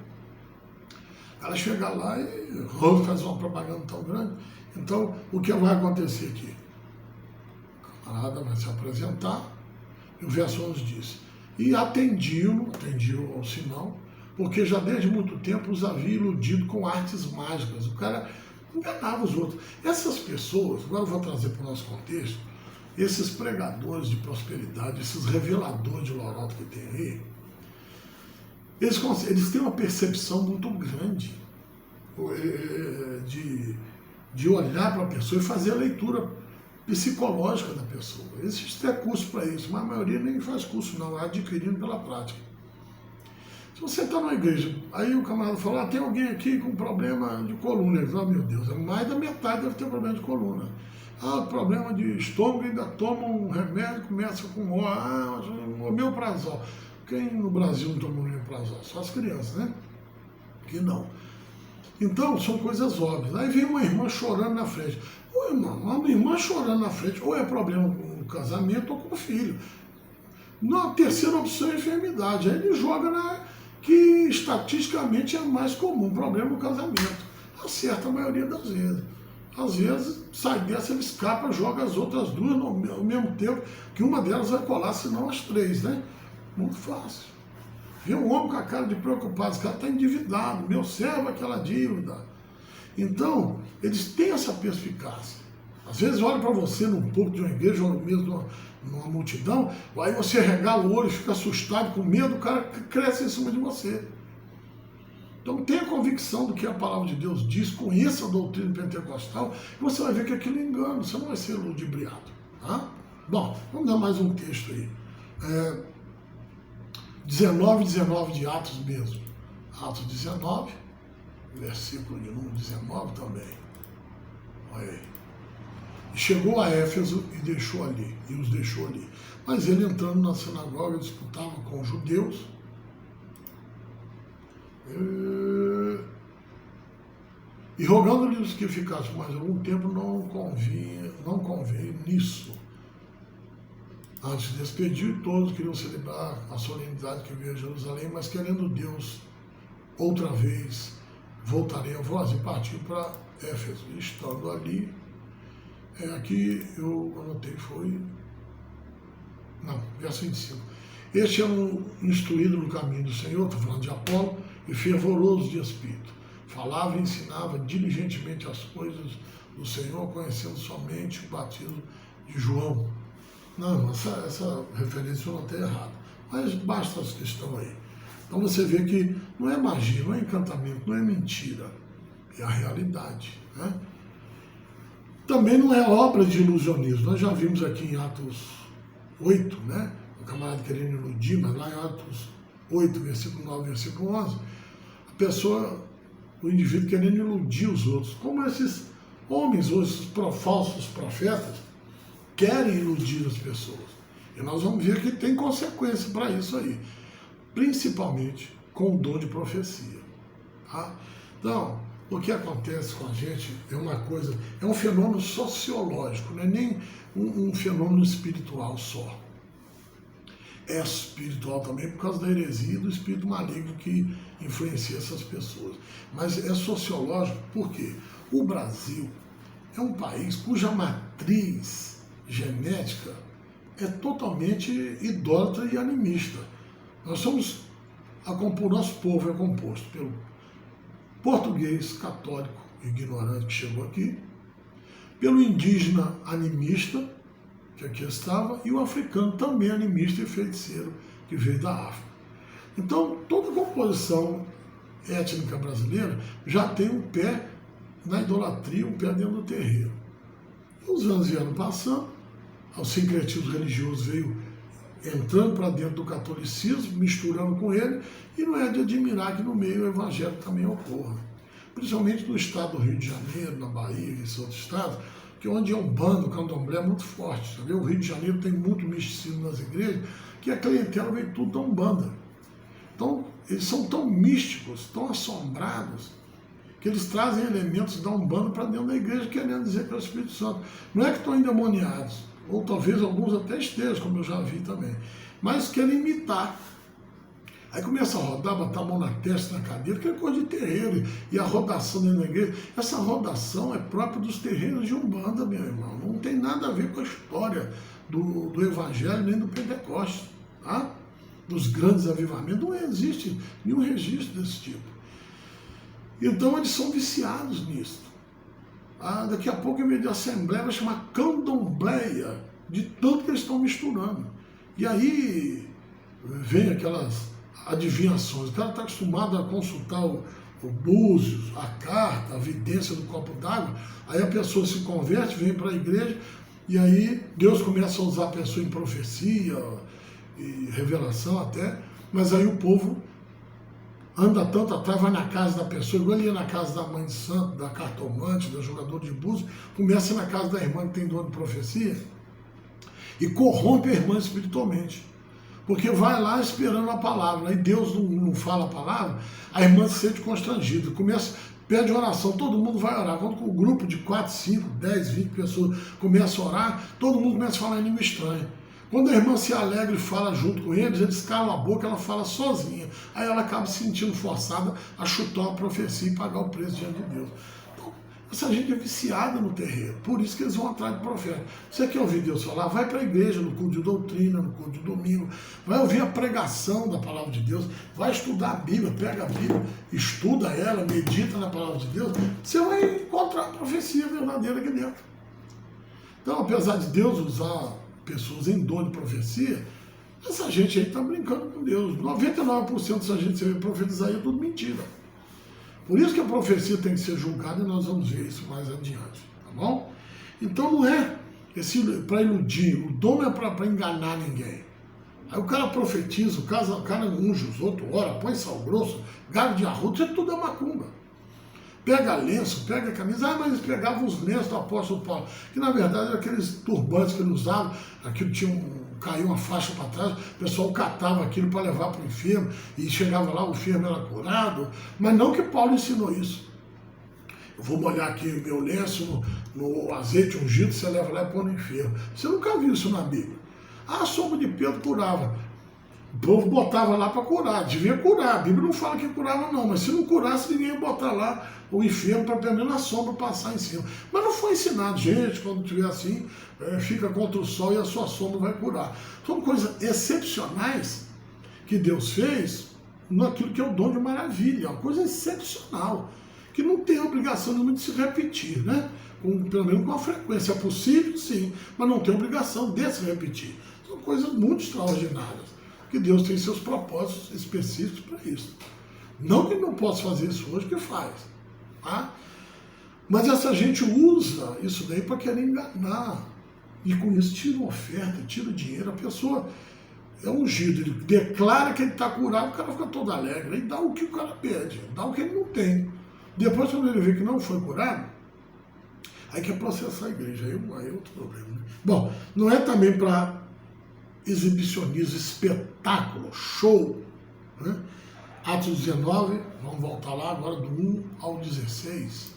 Ela chega lá e faz uma propaganda tão grande. Então, o que vai acontecer aqui? O camarada vai se apresentar, e o verso 11 diz, e atendiam ao Simão, porque já desde muito tempo os havia iludido com artes mágicas. O cara enganava os outros. Essas pessoas, agora eu vou trazer para o nosso contexto, esses pregadores de prosperidade, esses reveladores de lorota que tem aí, eles têm uma percepção muito grande de olhar para a pessoa e fazer a leitura psicológica da pessoa. Existe até curso para isso, mas a maioria nem faz curso não, é adquirindo pela prática. Se você está numa igreja, aí o camarada fala, tem alguém aqui com problema de coluna. Ele fala, meu Deus, mais da metade deve ter problema de coluna. Problema de estômago, ainda toma um remédio, começa com omeprazol. Quem no Brasil não toma omeprazol? Só as crianças, né? Que não. Então, são coisas óbvias. Aí vem uma irmã chorando na frente. Ô, irmão, uma irmã chorando na frente, ou é problema com o casamento ou com o filho. Na terceira opção é enfermidade. Aí ele joga que estatisticamente é mais comum, problema no casamento. Acerta a maioria das vezes. Às vezes, sai dessa, ele escapa, joga as outras duas ao mesmo tempo, que uma delas vai colar, senão as três, né? Muito fácil. Vê um homem com a cara de preocupado, esse cara está endividado, meu servo aquela dívida. Então, eles têm essa perspicácia. Às vezes olha para você num púlpito de uma igreja, ou mesmo numa multidão, aí você regala o olho, fica assustado, com medo, o cara cresce em cima de você. Então tenha convicção do que a palavra de Deus diz, conheça a doutrina pentecostal, e você vai ver que aquilo é engano, você não vai ser ludibriado. Tá? Bom, vamos dar mais um texto aí. 19 de Atos mesmo. Atos 19, versículo de número 19 também. Olha aí. E chegou a Éfeso e os deixou ali. Mas ele, entrando na sinagoga, disputava com os judeus. E rogando-lhes que ficasse mais algum tempo, não convém nisso. Antes de despedir, todos queriam celebrar a solenidade que veio a Jerusalém, mas querendo Deus, outra vez, voltarei a vós, e partiu para Éfeso. E estando ali, aqui eu anotei, verso 25. Este é um instruído no caminho do Senhor, estou falando de Apolo, e fervoroso de espírito. Falava e ensinava diligentemente as coisas do Senhor, conhecendo somente o batismo de João. Não, essa referência eu não tenho errado, mas basta as que estão aí. Então você vê que não é magia, não é encantamento, não é mentira, é a realidade. Né? Também não é obra de ilusionismo. Nós já vimos aqui em Atos 8, né? O camarada querendo iludir, mas lá em Atos 8, versículo 9, versículo 11, o indivíduo querendo iludir os outros, como esses homens ou esses falsos profetas querem iludir as pessoas. E nós vamos ver que tem consequência para isso aí, principalmente com o dom de profecia. Tá? Então, o que acontece com a gente é um fenômeno sociológico, não é nem um fenômeno espiritual só. É espiritual também por causa da heresia e do espírito maligno que influencia essas pessoas. Mas é sociológico porque o Brasil é um país cuja matriz genética é totalmente idólatra e animista. O nosso povo é composto pelo português católico ignorante que chegou aqui, pelo indígena animista, que aqui estava, e o africano também animista e feiticeiro, que veio da África. Então, toda a composição étnica brasileira já tem um pé na idolatria, um pé dentro do terreiro. E os anos vieram passando, o sincretismo religioso veio entrando para dentro do catolicismo, misturando com ele, e não é de admirar que no meio o evangelho também ocorra. Principalmente no estado do Rio de Janeiro, na Bahia e esses outros estados, que onde é Umbanda, o candomblé é muito forte. Sabe? O Rio de Janeiro tem muito misticismo nas igrejas, que a clientela veio tudo da Umbanda. Então, eles são tão místicos, tão assombrados, que eles trazem elementos da Umbanda para dentro da igreja, querendo dizer que é o Espírito Santo. Não é que estão endemoniados, ou talvez alguns até estejam, como eu já vi também, mas querem imitar. Aí começa a rodar, botar a mão na testa, na cadeira, que é coisa de terreiro, e a rodação dentro da igreja. Essa rodação é própria dos terreiros de Umbanda, meu irmão. Não tem nada a ver com a história do Evangelho, nem do Pentecostes, tá? Dos grandes avivamentos. Não existe nenhum registro desse tipo. Então eles são viciados nisso. Daqui a pouco, em vez de assembleia, vai chamar candombleia, de tanto que eles estão misturando. E aí vem adivinhações. O cara está acostumado a consultar o búzios, a carta, a vidência do copo d'água. Aí a pessoa se converte, vem para a igreja, e aí Deus começa a usar a pessoa em profecia e revelação até, mas aí o povo anda tanto atrás, vai na casa da pessoa, igual ele ia na casa da mãe de santo, da cartomante, da jogador de búzios, começa na casa da irmã que tem dom de profecia e corrompe a irmã espiritualmente. Porque vai lá esperando a palavra, aí Deus não fala a palavra, a irmã se sente constrangida, pede oração, todo mundo vai orar. Quando o grupo de 4, 5, 10, 20 pessoas começa a orar, todo mundo começa a falar em língua estranha. Quando a irmã se alegra e fala junto com eles calam a boca, ela fala sozinha. Aí ela acaba se sentindo forçada a chutar a profecia e pagar o preço diante de Deus. Então, essa gente é viciada no terreiro, por isso que eles vão atrás do profeta. Você quer ouvir Deus falar? Vai para a igreja, no culto de doutrina, no culto de domingo, vai ouvir a pregação da palavra de Deus, vai estudar a Bíblia, pega a Bíblia, estuda ela, medita na palavra de Deus, você vai encontrar a profecia verdadeira aqui dentro. Então, apesar de Deus usar pessoas em dom de profecia, essa gente aí está brincando com Deus. 99% dessa gente que você vê profetizar é tudo mentira. Por isso que a profecia tem que ser julgada e nós vamos ver isso mais adiante, tá bom? Então não é para iludir, o dom não é para enganar ninguém. Aí o cara profetiza, o cara unge os outros, ora, põe sal grosso, galho de arroz, isso tudo é macumba. Pega lenço, pega camisa, mas eles pegavam os lenços do apóstolo Paulo, que na verdade eram aqueles turbantes que ele usava, aquilo caiu uma faixa para trás, o pessoal catava aquilo para levar para o enfermo, e chegava lá, o enfermo era curado, mas não que Paulo ensinou isso. Eu vou molhar aqui meu lenço no azeite ungido, você leva lá e põe no enfermo. Você nunca viu isso na Bíblia. A sombra de Pedro curava. O povo botava lá para curar, devia curar. A Bíblia não fala que curava não, mas se não curasse, ninguém ia botar lá o enfermo para pelo menos a sombra passar em cima. Mas não foi ensinado, gente, quando tiver assim, fica contra o sol e a sua sombra vai curar. São coisas excepcionais que Deus fez naquilo que é o dom de maravilha, é uma coisa excepcional, que não tem obrigação nenhuma de se repetir, né? Pelo menos com a frequência. É possível, sim, mas não tem obrigação de se repetir. São coisas muito extraordinárias, que Deus tem seus propósitos específicos para isso. Não que não possa fazer isso hoje, que faz. Tá? Mas essa gente usa isso daí para querer enganar. E com isso tira uma oferta, tira o dinheiro. A pessoa é ungido, ele declara que ele está curado, o cara fica todo alegre. Aí dá o que o cara pede, dá o que ele não tem. Depois, quando ele vê que não foi curado, aí quer processar a igreja. Aí é outro problema. Né? Bom, não é também para exibicionismo, espetáculo, show. Né? Atos 19, vamos voltar lá agora do 1 ao 16.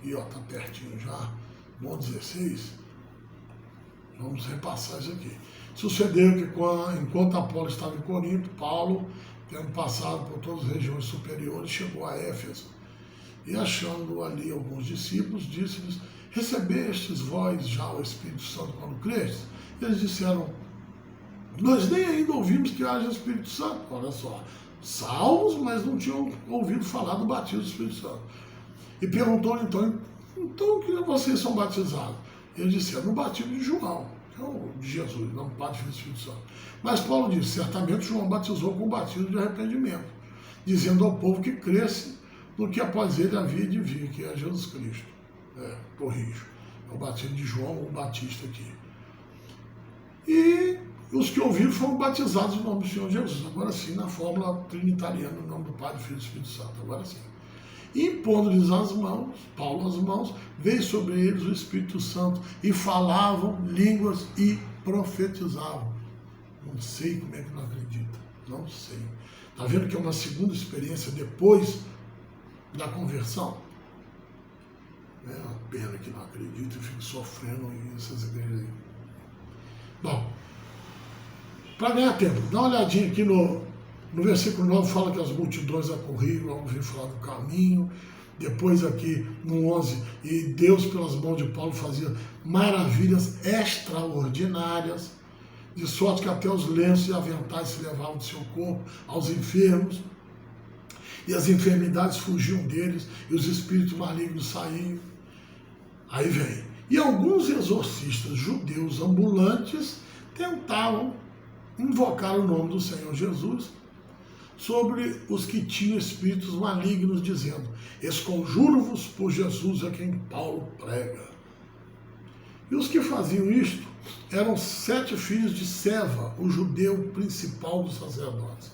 E ó, tá pertinho já, no 16. Vamos repassar isso aqui. Sucedeu que enquanto Apolo estava em Corinto, Paulo, tendo passado por todas as regiões superiores, chegou a Éfeso. E achando ali alguns discípulos, disse-lhes: recebestes vós já o Espírito Santo quando crestes? E eles disseram: nós nem ainda ouvimos que haja Espírito Santo. Olha só, salvos, mas não tinham ouvido falar do batismo do Espírito Santo. E perguntou-lhe então que vocês são batizados? Eles disseram: no batismo de João, que é o de Jesus, não o Pai, Filho e Espírito Santo. Mas Paulo disse: certamente João batizou com o batismo de arrependimento, dizendo ao povo que cresce no que após ele havia de vir, que é Jesus Cristo. Corrijo, é o batismo de João, o Batista aqui. E os que ouviram foram batizados no nome do Senhor Jesus, agora sim, na fórmula trinitariana, no nome do Pai, do Filho e do Espírito Santo, agora sim. E impondo-lhes as mãos, Paulo as mãos, veio sobre eles o Espírito Santo, e falavam línguas e profetizavam. Não sei como é que não acredita, não sei. Está vendo que é uma segunda experiência depois da conversão? É uma pena que não acredito e fico sofrendo essas igrejas aí. Bom, para ganhar tempo, dá uma olhadinha aqui no versículo 9, fala que as multidões acorriam ao ouvir falar do caminho. Depois aqui no 11, e Deus pelas mãos de Paulo fazia maravilhas extraordinárias, de sorte que até os lenços e aventais se levavam do seu corpo aos enfermos, e as enfermidades fugiam deles, e os espíritos malignos saíam. Aí vem. E alguns exorcistas judeus ambulantes tentavam invocar o nome do Senhor Jesus, sobre os que tinham espíritos malignos, dizendo: esconjuro-vos por Jesus a quem Paulo prega. E os que faziam isto eram 7 filhos de Seva, o judeu principal dos sacerdotes.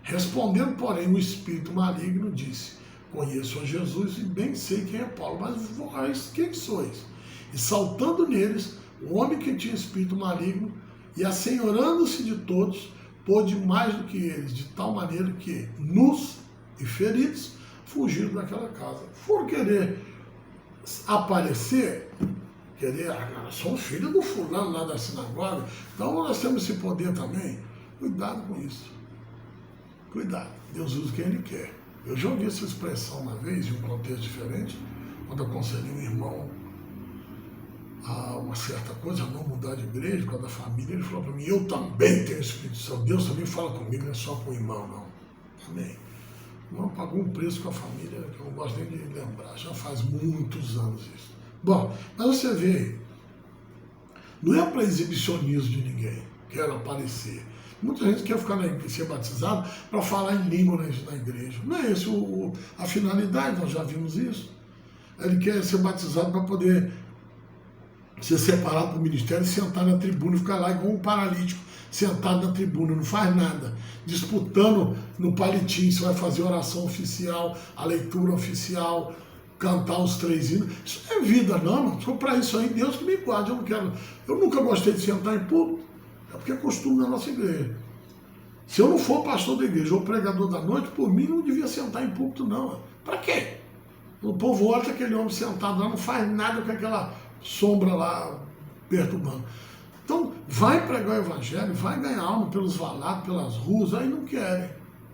Respondendo, porém, o espírito maligno disse: conheço a Jesus e bem sei quem é Paulo, mas vós quem sois? E saltando neles, o homem que tinha espírito maligno, e assenhorando-se de todos, pôde mais do que eles, de tal maneira que, nus e feridos, fugiram daquela casa. Foram querer aparecer, sou filho do fulano lá da sinagoga, então nós temos esse poder também. Cuidado com isso. Cuidado. Deus usa quem Ele quer. Eu já ouvi essa expressão uma vez, em um contexto diferente, quando eu aconselhei um irmão a uma certa coisa, a não mudar de igreja, por causa da família. Ele falou para mim: eu também tenho Espírito Santo. Deus também fala comigo, não é só com o irmão, não. Amém. O irmão pagou um preço com a família que eu não gosto nem de lembrar. Já faz muitos anos isso. Bom, mas você vê, não é para exibicionismo de ninguém, quero aparecer. Muita gente quer ser batizado para falar em língua na igreja. Não é esse a finalidade, nós já vimos isso. Ele quer ser batizado para poder ser separado para o ministério e sentar na tribuna, ficar lá igual um paralítico, sentado na tribuna, não faz nada, disputando no palitinho se vai fazer oração oficial, a leitura oficial, cantar os 3 hinos. Isso não é vida, não. Só para isso aí, Deus que me guarde. Eu nunca gostei de sentar em púlpito. É porque é costume na nossa igreja. Se eu não for pastor da igreja ou pregador da noite, por mim não devia sentar em púlpito, não. Para quê? O povo olha aquele homem sentado lá, não faz nada com aquela sombra lá perturbando. Então, vai pregar o evangelho, vai ganhar alma pelos valados, pelas ruas, aí não querem.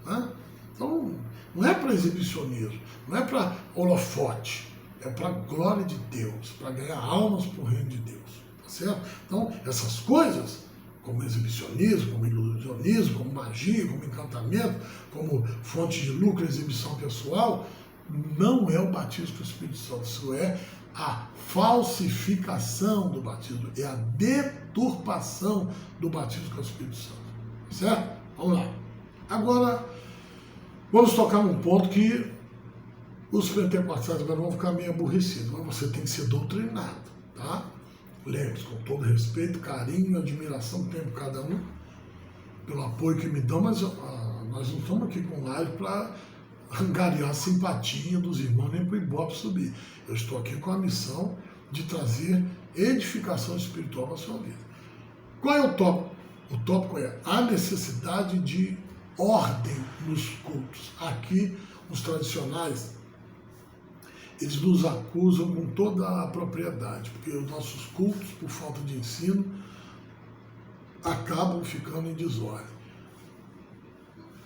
Né? Então, não é para exibicionismo, não é para holofote, é para a glória de Deus, para ganhar almas para o reino de Deus. Tá certo? Então, essas coisas, como exibicionismo, como ilusionismo, como magia, como encantamento, como fonte de lucro, exibição pessoal, não é o batismo com o Espírito Santo. Isso é a falsificação do batismo, é a deturpação do batismo com o Espírito Santo. Certo? Vamos lá. Agora, vamos tocar num ponto que os pentecostais agora vão ficar meio aborrecidos, mas você tem que ser doutrinado, tá? Lembre-se, com todo respeito, carinho, admiração que tem por cada um, pelo apoio que me dão, mas nós não estamos aqui com live para angariar a simpatia dos irmãos, nem para o Ibope subir. Eu estou aqui com a missão de trazer edificação espiritual na sua vida. Qual é o tópico? O tópico é a necessidade de ordem nos cultos. Aqui, os tradicionais, eles nos acusam com toda a propriedade, porque os nossos cultos, por falta de ensino, acabam ficando em desordem.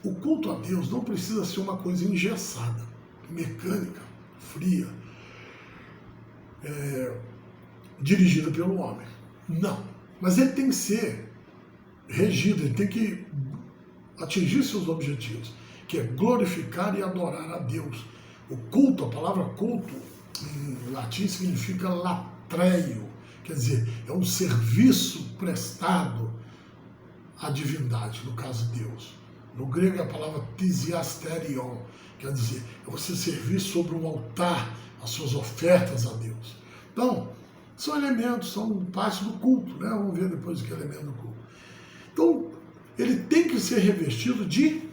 O culto a Deus não precisa ser uma coisa engessada, mecânica, fria, dirigida pelo homem. Não. Mas ele tem que ser regido, ele tem que atingir seus objetivos, que é glorificar e adorar a Deus. O culto, a palavra culto, em latim significa latreio, quer dizer, é um serviço prestado à divindade, no caso Deus. No grego é a palavra tisiasterion, quer dizer, é você servir sobre um altar as suas ofertas a Deus. Então, são elementos, são partes do culto, né? Vamos ver depois o que é elemento do culto. Então, ele tem que ser revestido de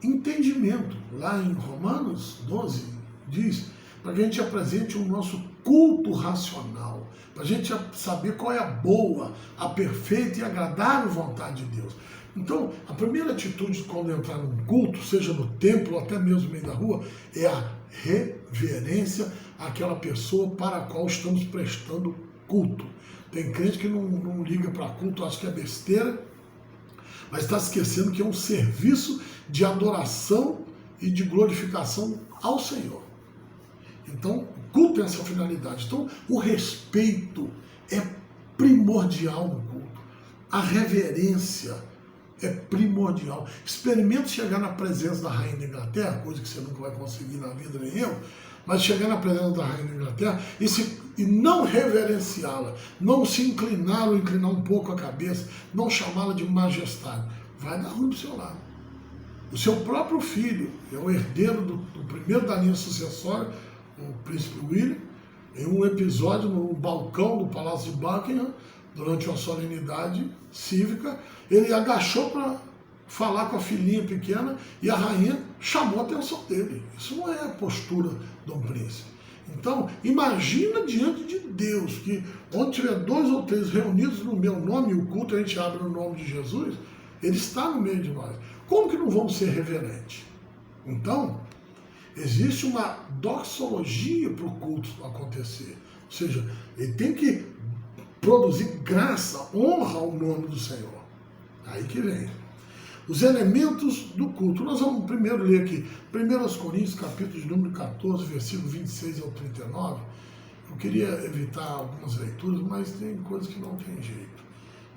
entendimento. Lá em Romanos 12 diz, para que a gente apresente o nosso culto racional, para a gente saber qual é a boa, a perfeita e agradável vontade de Deus. Então, a primeira atitude quando entrar num culto, seja no templo ou até mesmo no meio da rua, é a reverência àquela pessoa para a qual estamos prestando culto. Tem crente que não liga para culto, acha que é besteira, mas está esquecendo que é um serviço de adoração e de glorificação ao Senhor. Então, o culto tem essa finalidade. Então, o respeito é primordial no culto. A reverência é primordial. Experimente chegar na presença da Rainha da Inglaterra, coisa que você nunca vai conseguir na vida, nem eu, mas chegar na presença da Rainha da Inglaterra e não reverenciá-la, não se inclinar ou inclinar um pouco a cabeça, não chamá-la de majestade. Vai dar ruim pro seu lado. O seu próprio filho é o herdeiro do primeiro da linha sucessória, o príncipe William, em um episódio no balcão do Palácio de Buckingham, durante uma solenidade cívica, ele agachou para falar com a filhinha pequena e a rainha chamou a atenção dele. Isso não é a postura de um príncipe. Então, imagina diante de Deus que onde tiver 2 ou 3 reunidos no meu nome, e o culto a gente abre no nome de Jesus, ele está no meio de nós. Como que não vamos ser reverentes? Então, existe uma doxologia para o culto acontecer. Ou seja, ele tem que produzir graça, honra ao nome do Senhor. Aí que vem. Os elementos do culto. Nós vamos primeiro ler aqui 1 Coríntios, capítulo de número 14, versículo 26 ao 39. Eu queria evitar algumas leituras, mas tem coisas que não tem jeito.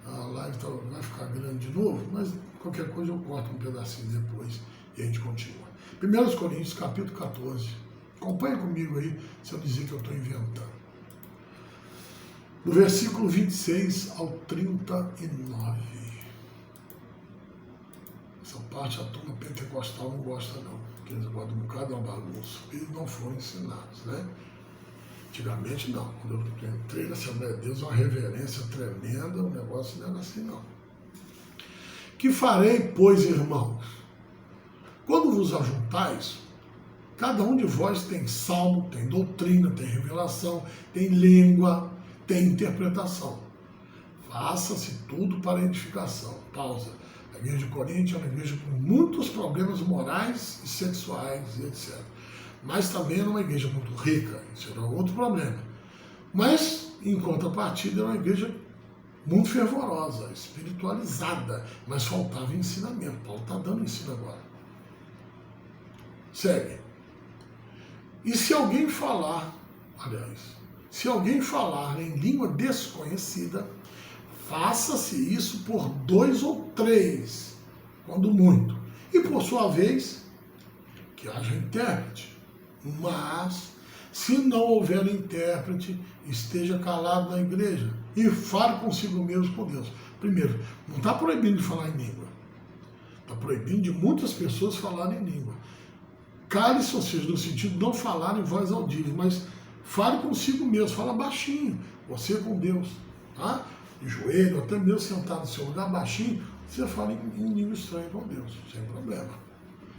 A live vai ficar grande de novo, mas qualquer coisa eu corto um pedacinho depois e a gente continua. 1 Coríntios, capítulo 14. Acompanha comigo aí, se eu dizer que eu estou inventando. Do versículo 26 ao 39. Essa parte a turma pentecostal não gosta não, porque eles gostam de um bocado de uma bagunça. Eles não foram ensinados, né? Antigamente não. Quando eu entrei na Assembleia de Deus, uma reverência tremenda, o negócio não era assim não. Que farei, pois, irmãos? Quando vos ajuntais, cada um de vós tem salmo, tem doutrina, tem revelação, tem língua, tem interpretação. Faça-se tudo para edificação. Pausa. A igreja de Corinto é uma igreja com muitos problemas morais e sexuais e etc. Mas também era uma igreja muito rica, isso era outro problema. Mas, em contrapartida, era uma igreja muito fervorosa, espiritualizada, mas faltava ensinamento. Paulo está dando ensino agora. Segue. E se alguém falar, se alguém falar em língua desconhecida, faça-se isso por 2 ou 3, quando muito. E por sua vez, que haja intérprete. Mas, se não houver intérprete, esteja calado na igreja e fale consigo mesmo com Deus. Primeiro, não está proibindo de falar em língua. Está proibindo de muitas pessoas falarem em língua. Cale-se, ou seja, no sentido de não falar em voz audível, mas fale consigo mesmo, fala baixinho, você com Deus, tá? De joelho, até mesmo sentado no seu lugar baixinho, você fala em língua estranha com Deus, sem problema.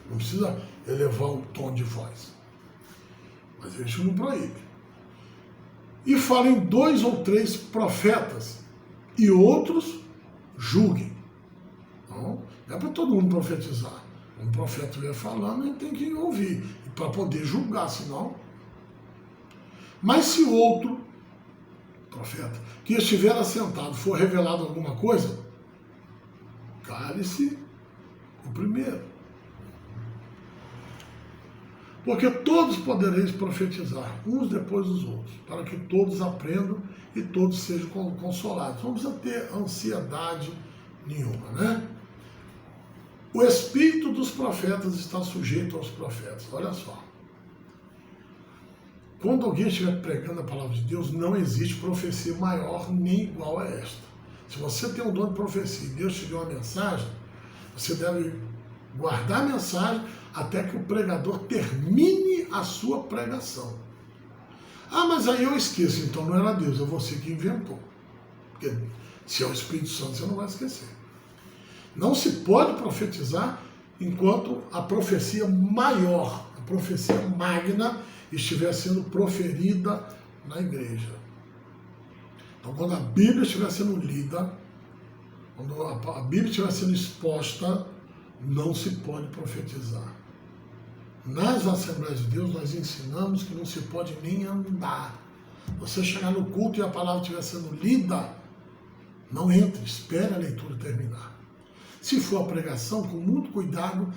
Não precisa elevar o tom de voz. Mas isso não proíbe. E falem 2 ou 3 profetas, e outros julguem. Então, não é para todo mundo profetizar. Um profeta estiver falando, ele tem que ouvir, para poder julgar, senão. Mas se outro profeta que estiver assentado for revelado alguma coisa, cale-se o primeiro. Porque todos podereis profetizar, uns depois dos outros, para que todos aprendam e todos sejam consolados. Não precisa ter ansiedade nenhuma, né? O espírito dos profetas está sujeito aos profetas. Olha só. Quando alguém estiver pregando a palavra de Deus, não existe profecia maior nem igual a esta. Se você tem um dom de profecia e Deus te deu uma mensagem, você deve guardar a mensagem até que o pregador termine a sua pregação. Ah, mas aí eu esqueço, então não era Deus, é você que inventou. Porque se é o Espírito Santo, você não vai esquecer. Não se pode profetizar enquanto a profecia maior, a profecia magna, estiver sendo proferida na igreja. Então, quando a Bíblia estiver sendo lida, quando a Bíblia estiver sendo exposta, não se pode profetizar. Nas Assembleias de Deus, nós ensinamos que não se pode nem andar. Você chegar no culto e a palavra estiver sendo lida, não entre, espere a leitura terminar. Se for a pregação, com muito cuidado,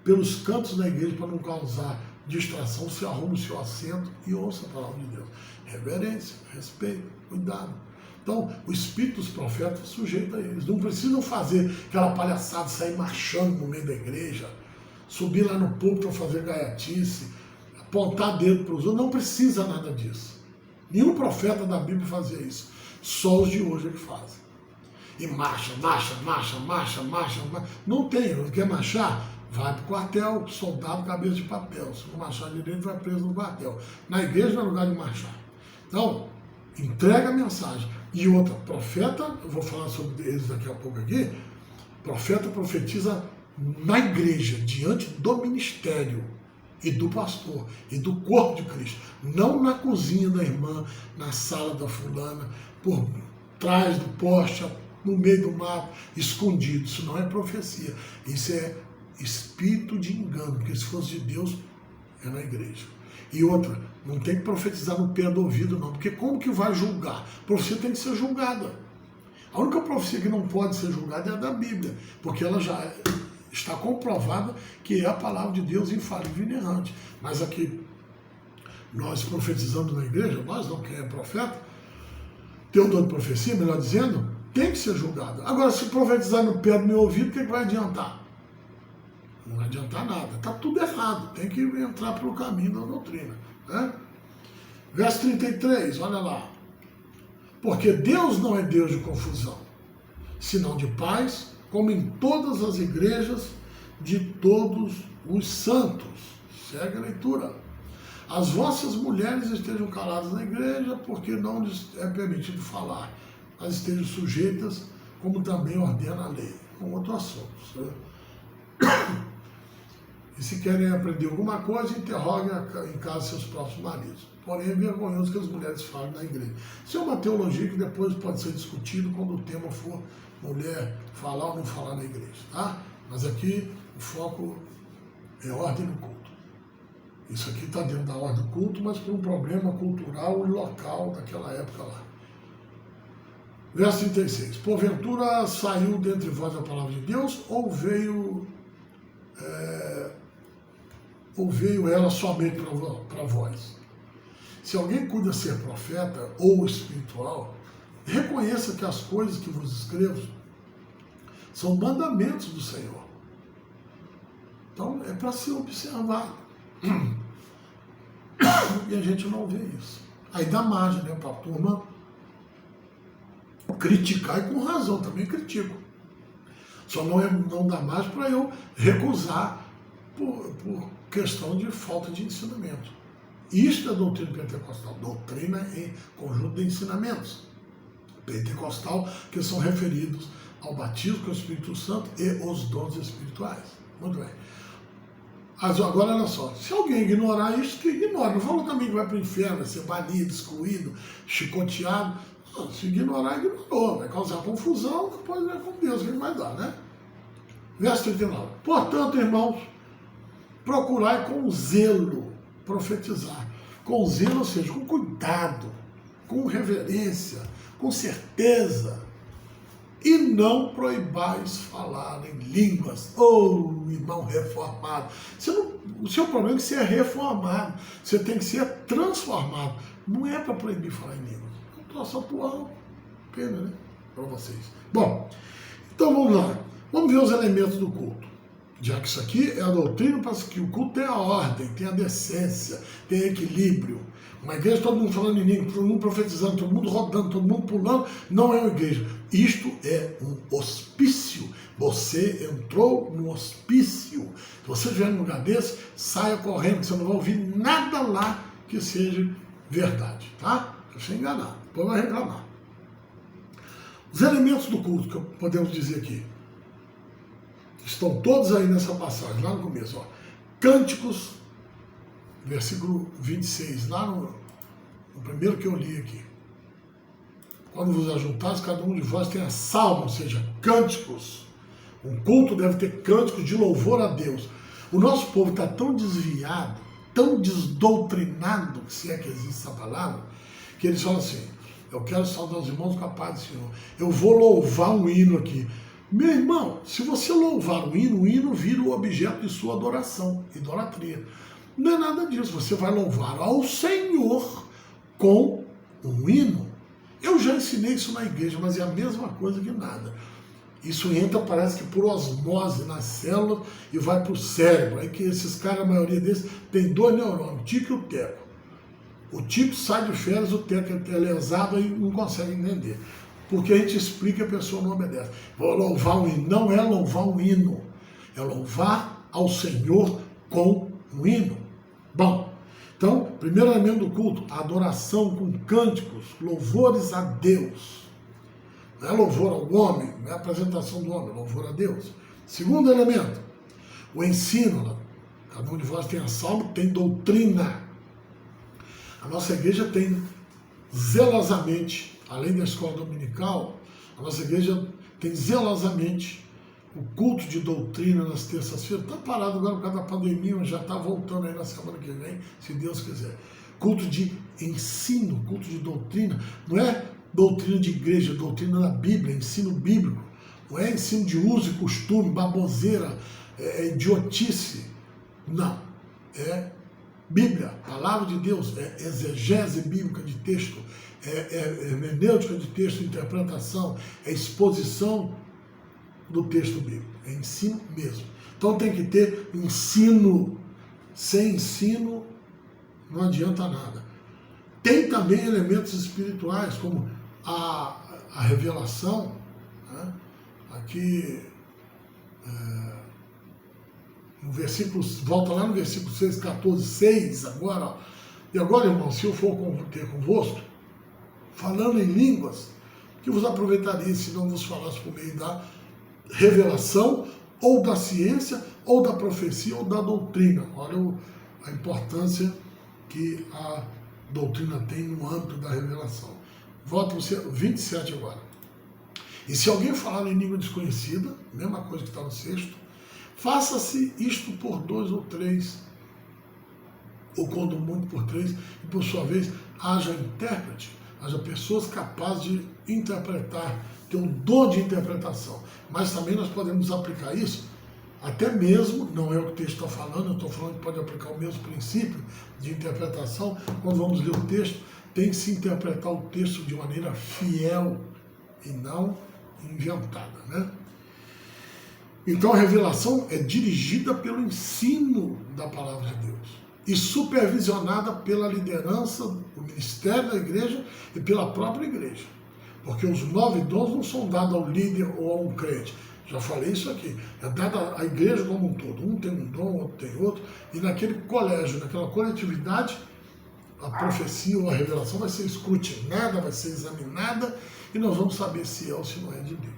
pelos cantos da igreja, para não causar distração, você arruma o seu assento e ouça a palavra de Deus. Reverência, respeito, cuidado. Então, o espírito dos profetas é sujeito a eles. Não precisam fazer aquela palhaçada, sair marchando no meio da igreja, subir lá no púlpito para fazer gaiatice, apontar dedo para os outros. Não precisa nada disso. Nenhum profeta da Bíblia fazia isso. Só os de hoje é que fazem. E marcha. Não tem. Quer marchar? vai para o quartel, soldado, cabeça de papel. Se não marchar direito, vai preso no quartel. Na igreja não é lugar de marchar. Então, entrega a mensagem. E outra, profeta, eu vou falar sobre eles daqui a pouco aqui, profeta profetiza na igreja, diante do ministério e do pastor e do corpo de Cristo. Não na cozinha da irmã, na sala da fulana, por trás do poste, no meio do mato, escondido. Isso não é profecia. Isso é espírito de engano, porque se fosse de Deus, é na igreja. E outra, não tem que profetizar no pé do ouvido, não, porque como que vai julgar? A profecia tem que ser julgada. A única profecia que não pode ser julgada é a da Bíblia, porque ela já está comprovada que é a palavra de Deus infalível e inerrante. Mas aqui, nós profetizamos na igreja, nós não, quem é profeta, teodor de profecia, melhor dizendo, tem que ser julgado. Agora, se profetizar no pé do meu ouvido, o que vai adiantar? Não vai adiantar nada. Está tudo errado. Tem que entrar pelo caminho da doutrina. Né? Verso 33, olha lá. Porque Deus não é Deus de confusão, senão de paz, como em todas as igrejas de todos os santos. Segue a leitura. As vossas mulheres estejam caladas na igreja, porque não lhes é permitido falar. Mas estejam sujeitas, como também ordena a lei. Um outro assunto. E se querem aprender alguma coisa, interroguem em casa seus próprios maridos. Porém, é vergonhoso que as mulheres falem na igreja. Isso é uma teologia que depois pode ser discutido quando o tema for mulher falar ou não falar na igreja. Tá? Mas aqui o foco é ordem no culto. Isso aqui está dentro da ordem do culto, mas por um problema cultural e local daquela época lá. Verso 36. Porventura saiu dentre vós a palavra de Deus, ou veio ela somente para vós? Se alguém cuida ser profeta ou espiritual, reconheça que as coisas que vos escrevo são mandamentos do Senhor. Então é para ser observado. E a gente não vê isso. Aí dá margem, né, para a turma criticar, e com razão, também critico. Só não dá mais para eu recusar por questão de falta de ensinamento. Isto é a doutrina pentecostal, doutrina em conjunto de ensinamentos. Pentecostal, que são referidos ao batismo com o Espírito Santo e os dons espirituais. Muito bem. Mas agora, olha só, se alguém ignorar isso, que ignora. Não falou também que vai para o inferno, vai ser banido, excluído, chicoteado. Não, se ignorar, ignorou. Vai causar confusão, depois vai com Deus, que ele vai dar, né? Verso 39. Portanto, irmãos, procurai com zelo profetizar. Com zelo, ou seja, com cuidado, com reverência, com certeza. E não proibais falar em línguas. Irmão reformado. O seu problema é que você é reformado. Você tem que ser transformado. Não é para proibir falar em línguas. É um troço atual. Pena, né? Para vocês. Bom, então vamos lá. Vamos ver os elementos do culto. Já que isso aqui é a doutrina para que o culto tenha ordem, tenha decência, tenha equilíbrio. Uma igreja, todo mundo falando em língua, todo mundo profetizando, todo mundo rodando, todo mundo pulando, não é uma igreja. Isto é um hospício. Você entrou no hospício. Se você estiver num lugar desse, saia correndo, que você não vai ouvir nada lá que seja verdade, tá? Você enganar, depois vai reclamar. Os elementos do culto que podemos dizer aqui estão todos aí nessa passagem, lá no começo. Ó. Cânticos, versículo 26, lá no primeiro que eu li aqui. Quando vos ajuntares, cada um de vós tenha salmo, ou seja, cânticos. Um culto deve ter cânticos de louvor a Deus. O nosso povo está tão desviado, tão desdoutrinado, se é que existe essa palavra, que eles falam assim, eu quero saudar os irmãos com a paz do Senhor. Eu vou louvar um hino aqui. Meu irmão, se você louvar o hino vira o objeto de sua adoração, idolatria. Não é nada disso, você vai louvar ao Senhor com um hino. Eu já ensinei isso na igreja, mas é a mesma coisa que nada. Isso entra, parece que por osmose nas células e vai para o cérebro. Aí que esses caras, a maioria deles, tem dois neurônios, o tico e o teco. O tico sai de férias, o teco é lesado e não consegue entender. Porque a gente explica e a pessoa não obedece. Vou louvar um hino. Não é louvar um hino. É louvar ao Senhor com um hino. Bom, então, primeiro elemento do culto, a adoração com cânticos, louvores a Deus. Não é louvor ao homem, não é apresentação do homem, é louvor a Deus. Segundo elemento, o ensino. Cada um de vós tem a salmo, tem doutrina. A nossa igreja tem zelosamente, além da escola dominical, a nossa igreja tem zelosamente o culto de doutrina nas terças-feiras. Está parado agora por causa da pandemia, mas já está voltando aí na semana que vem, se Deus quiser. Culto de ensino, culto de doutrina. Não é doutrina de igreja, doutrina da Bíblia, ensino bíblico. Não é ensino de uso e costume, baboseira, idiotice. Não. É Bíblia, palavra de Deus, é exegese bíblica de texto, é hermenêutica de texto, interpretação, é exposição do texto bíblico, é ensino mesmo. Então tem que ter ensino. Sem ensino não adianta nada. Tem também elementos espirituais, como a revelação, né? Aqui no versículo, volta lá no versículo 6, 14, 6 agora, ó. E agora, irmão, se eu for ter convosco, falando em línguas, que vos aproveitaria se não vos falasse por meio da revelação, ou da ciência, ou da profecia, ou da doutrina. Olha a importância que a doutrina tem no âmbito da revelação. Volta para o 27 agora. E se alguém falar em língua desconhecida, mesma coisa que está no 6º, faça-se isto por 2 ou 3, ou quando muito por 3, e por sua vez haja intérprete, haja pessoas capazes de interpretar, ter um dom de interpretação. Mas também nós podemos aplicar isso, até mesmo, não é o que o texto está falando, eu estou falando que pode aplicar o mesmo princípio de interpretação. Quando vamos ler o texto, tem que se interpretar o texto de maneira fiel e não inventada, né? Então a revelação é dirigida pelo ensino da palavra de Deus e supervisionada pela liderança, o ministério da igreja e pela própria igreja. Porque os 9 dons não são dados ao líder ou a um crente. Já falei isso aqui. É dado à igreja como um todo. Um tem um dom, outro tem outro. E naquele colégio, naquela coletividade, a profecia ou a revelação vai ser escrutinada, vai ser examinada e nós vamos saber se é ou se não é de Deus.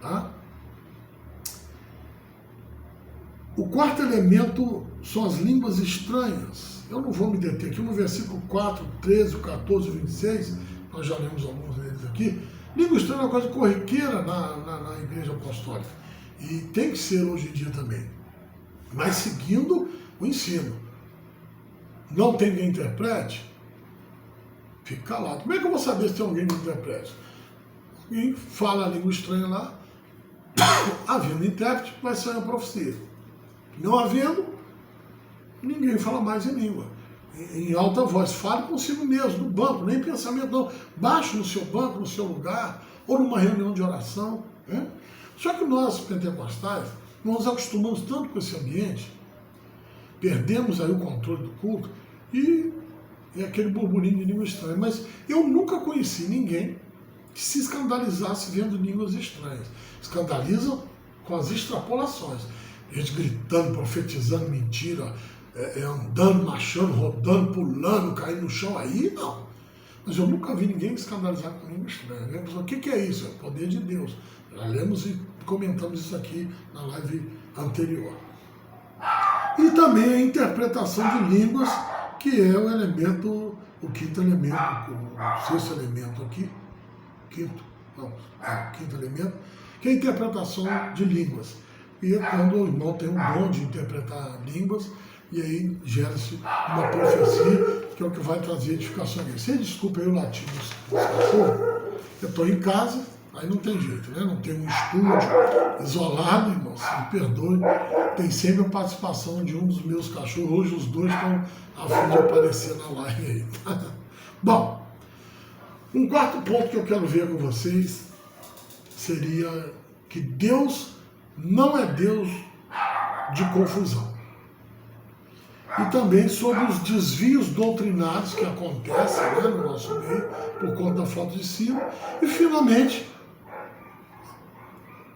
Tá? O quarto elemento são as línguas estranhas. Eu não vou me deter aqui no versículo 4, 13, 14, 26, nós já lemos alguns deles aqui. Língua estranha é uma coisa corriqueira na igreja apostólica. E tem que ser hoje em dia também. Mas seguindo o ensino. Não tem quem interprete? Fique calado. Como é que eu vou saber se tem alguém que interprete? Alguém fala a língua estranha lá, havendo intérprete, vai sair uma profecia. Não havendo, ninguém fala mais em língua. Em alta voz, fale consigo mesmo, no banco, nem pensamento não. Baixe no seu banco, no seu lugar, ou numa reunião de oração. Né? Só que nós, pentecostais, nós nos acostumamos tanto com esse ambiente, perdemos aí o controle do culto, e é aquele burburinho de língua estranha. Mas eu nunca conheci ninguém que se escandalizasse vendo línguas estranhas. Escandalizam com as extrapolações. Gente gritando, profetizando mentira, andando, marchando, rodando, pulando, caindo no chão, aí não. Mas eu nunca vi ninguém escandalizar com língua estranha. O que é isso? É o poder de Deus. Já lemos e comentamos isso aqui na live anterior. E também a interpretação de línguas, que é o elemento, o quinto elemento, o sexto elemento aqui, quinto elemento, que é a interpretação de línguas. E é quando o irmão tem um dom de interpretar línguas, e aí gera-se uma profecia, que é o que vai trazer edificação aqui. Você desculpa aí o latido dos cachorros, eu estou em casa, aí não tem jeito, né? Não tem um estúdio isolado, irmão, se me perdoe. Tem sempre a participação de um dos meus cachorros, hoje os dois estão a fim de aparecer na live aí. Bom, um quarto ponto que eu quero ver com vocês seria que Deus não é Deus de confusão. E também sobre os desvios doutrinários que acontecem, né, no nosso meio, por conta da falta de ensino. E, finalmente,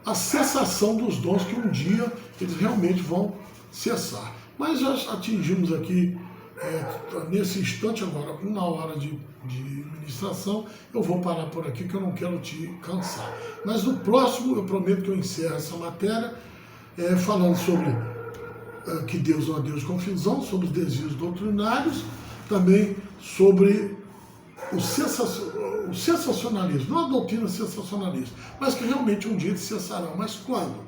a cessação dos dons, que um dia eles realmente vão cessar. Mas já atingimos aqui, nesse instante agora, 1 hora de ministração. Eu vou parar por aqui que eu não quero te cansar. Mas no próximo eu prometo que eu encerro essa matéria falando sobre que Deus não é Deus de confusão, sobre os desvios doutrinários, também sobre o sensacionalismo, não a doutrina sensacionalista, mas que realmente um dia eles cessarão. Mas quando?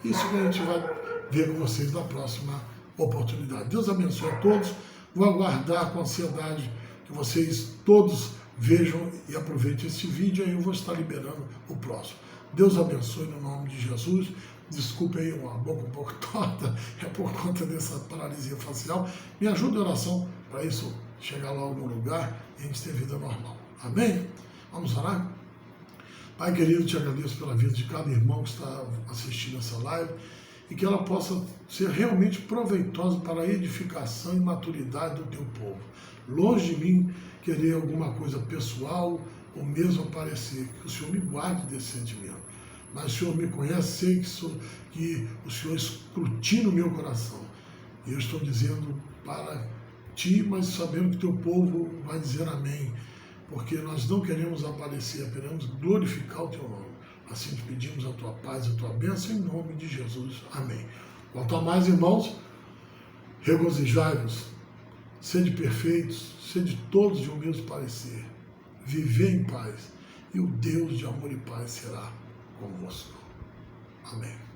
Isso que a gente vai ver com vocês na próxima oportunidade. Deus abençoe a todos. Vou aguardar com ansiedade que vocês todos vejam e aproveitem esse vídeo, aí eu vou estar liberando o próximo. Deus abençoe no nome de Jesus. Desculpe aí uma boca um pouco torta, é por conta dessa paralisia facial. Me ajude em oração para isso chegar logo no lugar e a gente ter vida normal. Amém? Vamos orar? Pai querido, te agradeço pela vida de cada irmão que está assistindo essa live e que ela possa ser realmente proveitosa para a edificação e maturidade do teu povo. Longe de mim querer alguma coisa pessoal ou mesmo aparecer, que o Senhor me guarde desse sentimento. Mas o Senhor me conhece, sei que o Senhor escrutina o meu coração. E eu estou dizendo para ti, mas sabendo que teu povo vai dizer amém. Porque nós não queremos aparecer, queremos glorificar o teu nome. Assim te pedimos a tua paz, a tua bênção, em nome de Jesus. Amém. Quanto a mais, irmãos, regozijai-vos, sede perfeitos, sede todos de um mesmo parecer, viver em paz, e o Deus de amor e paz será convosco. Amém.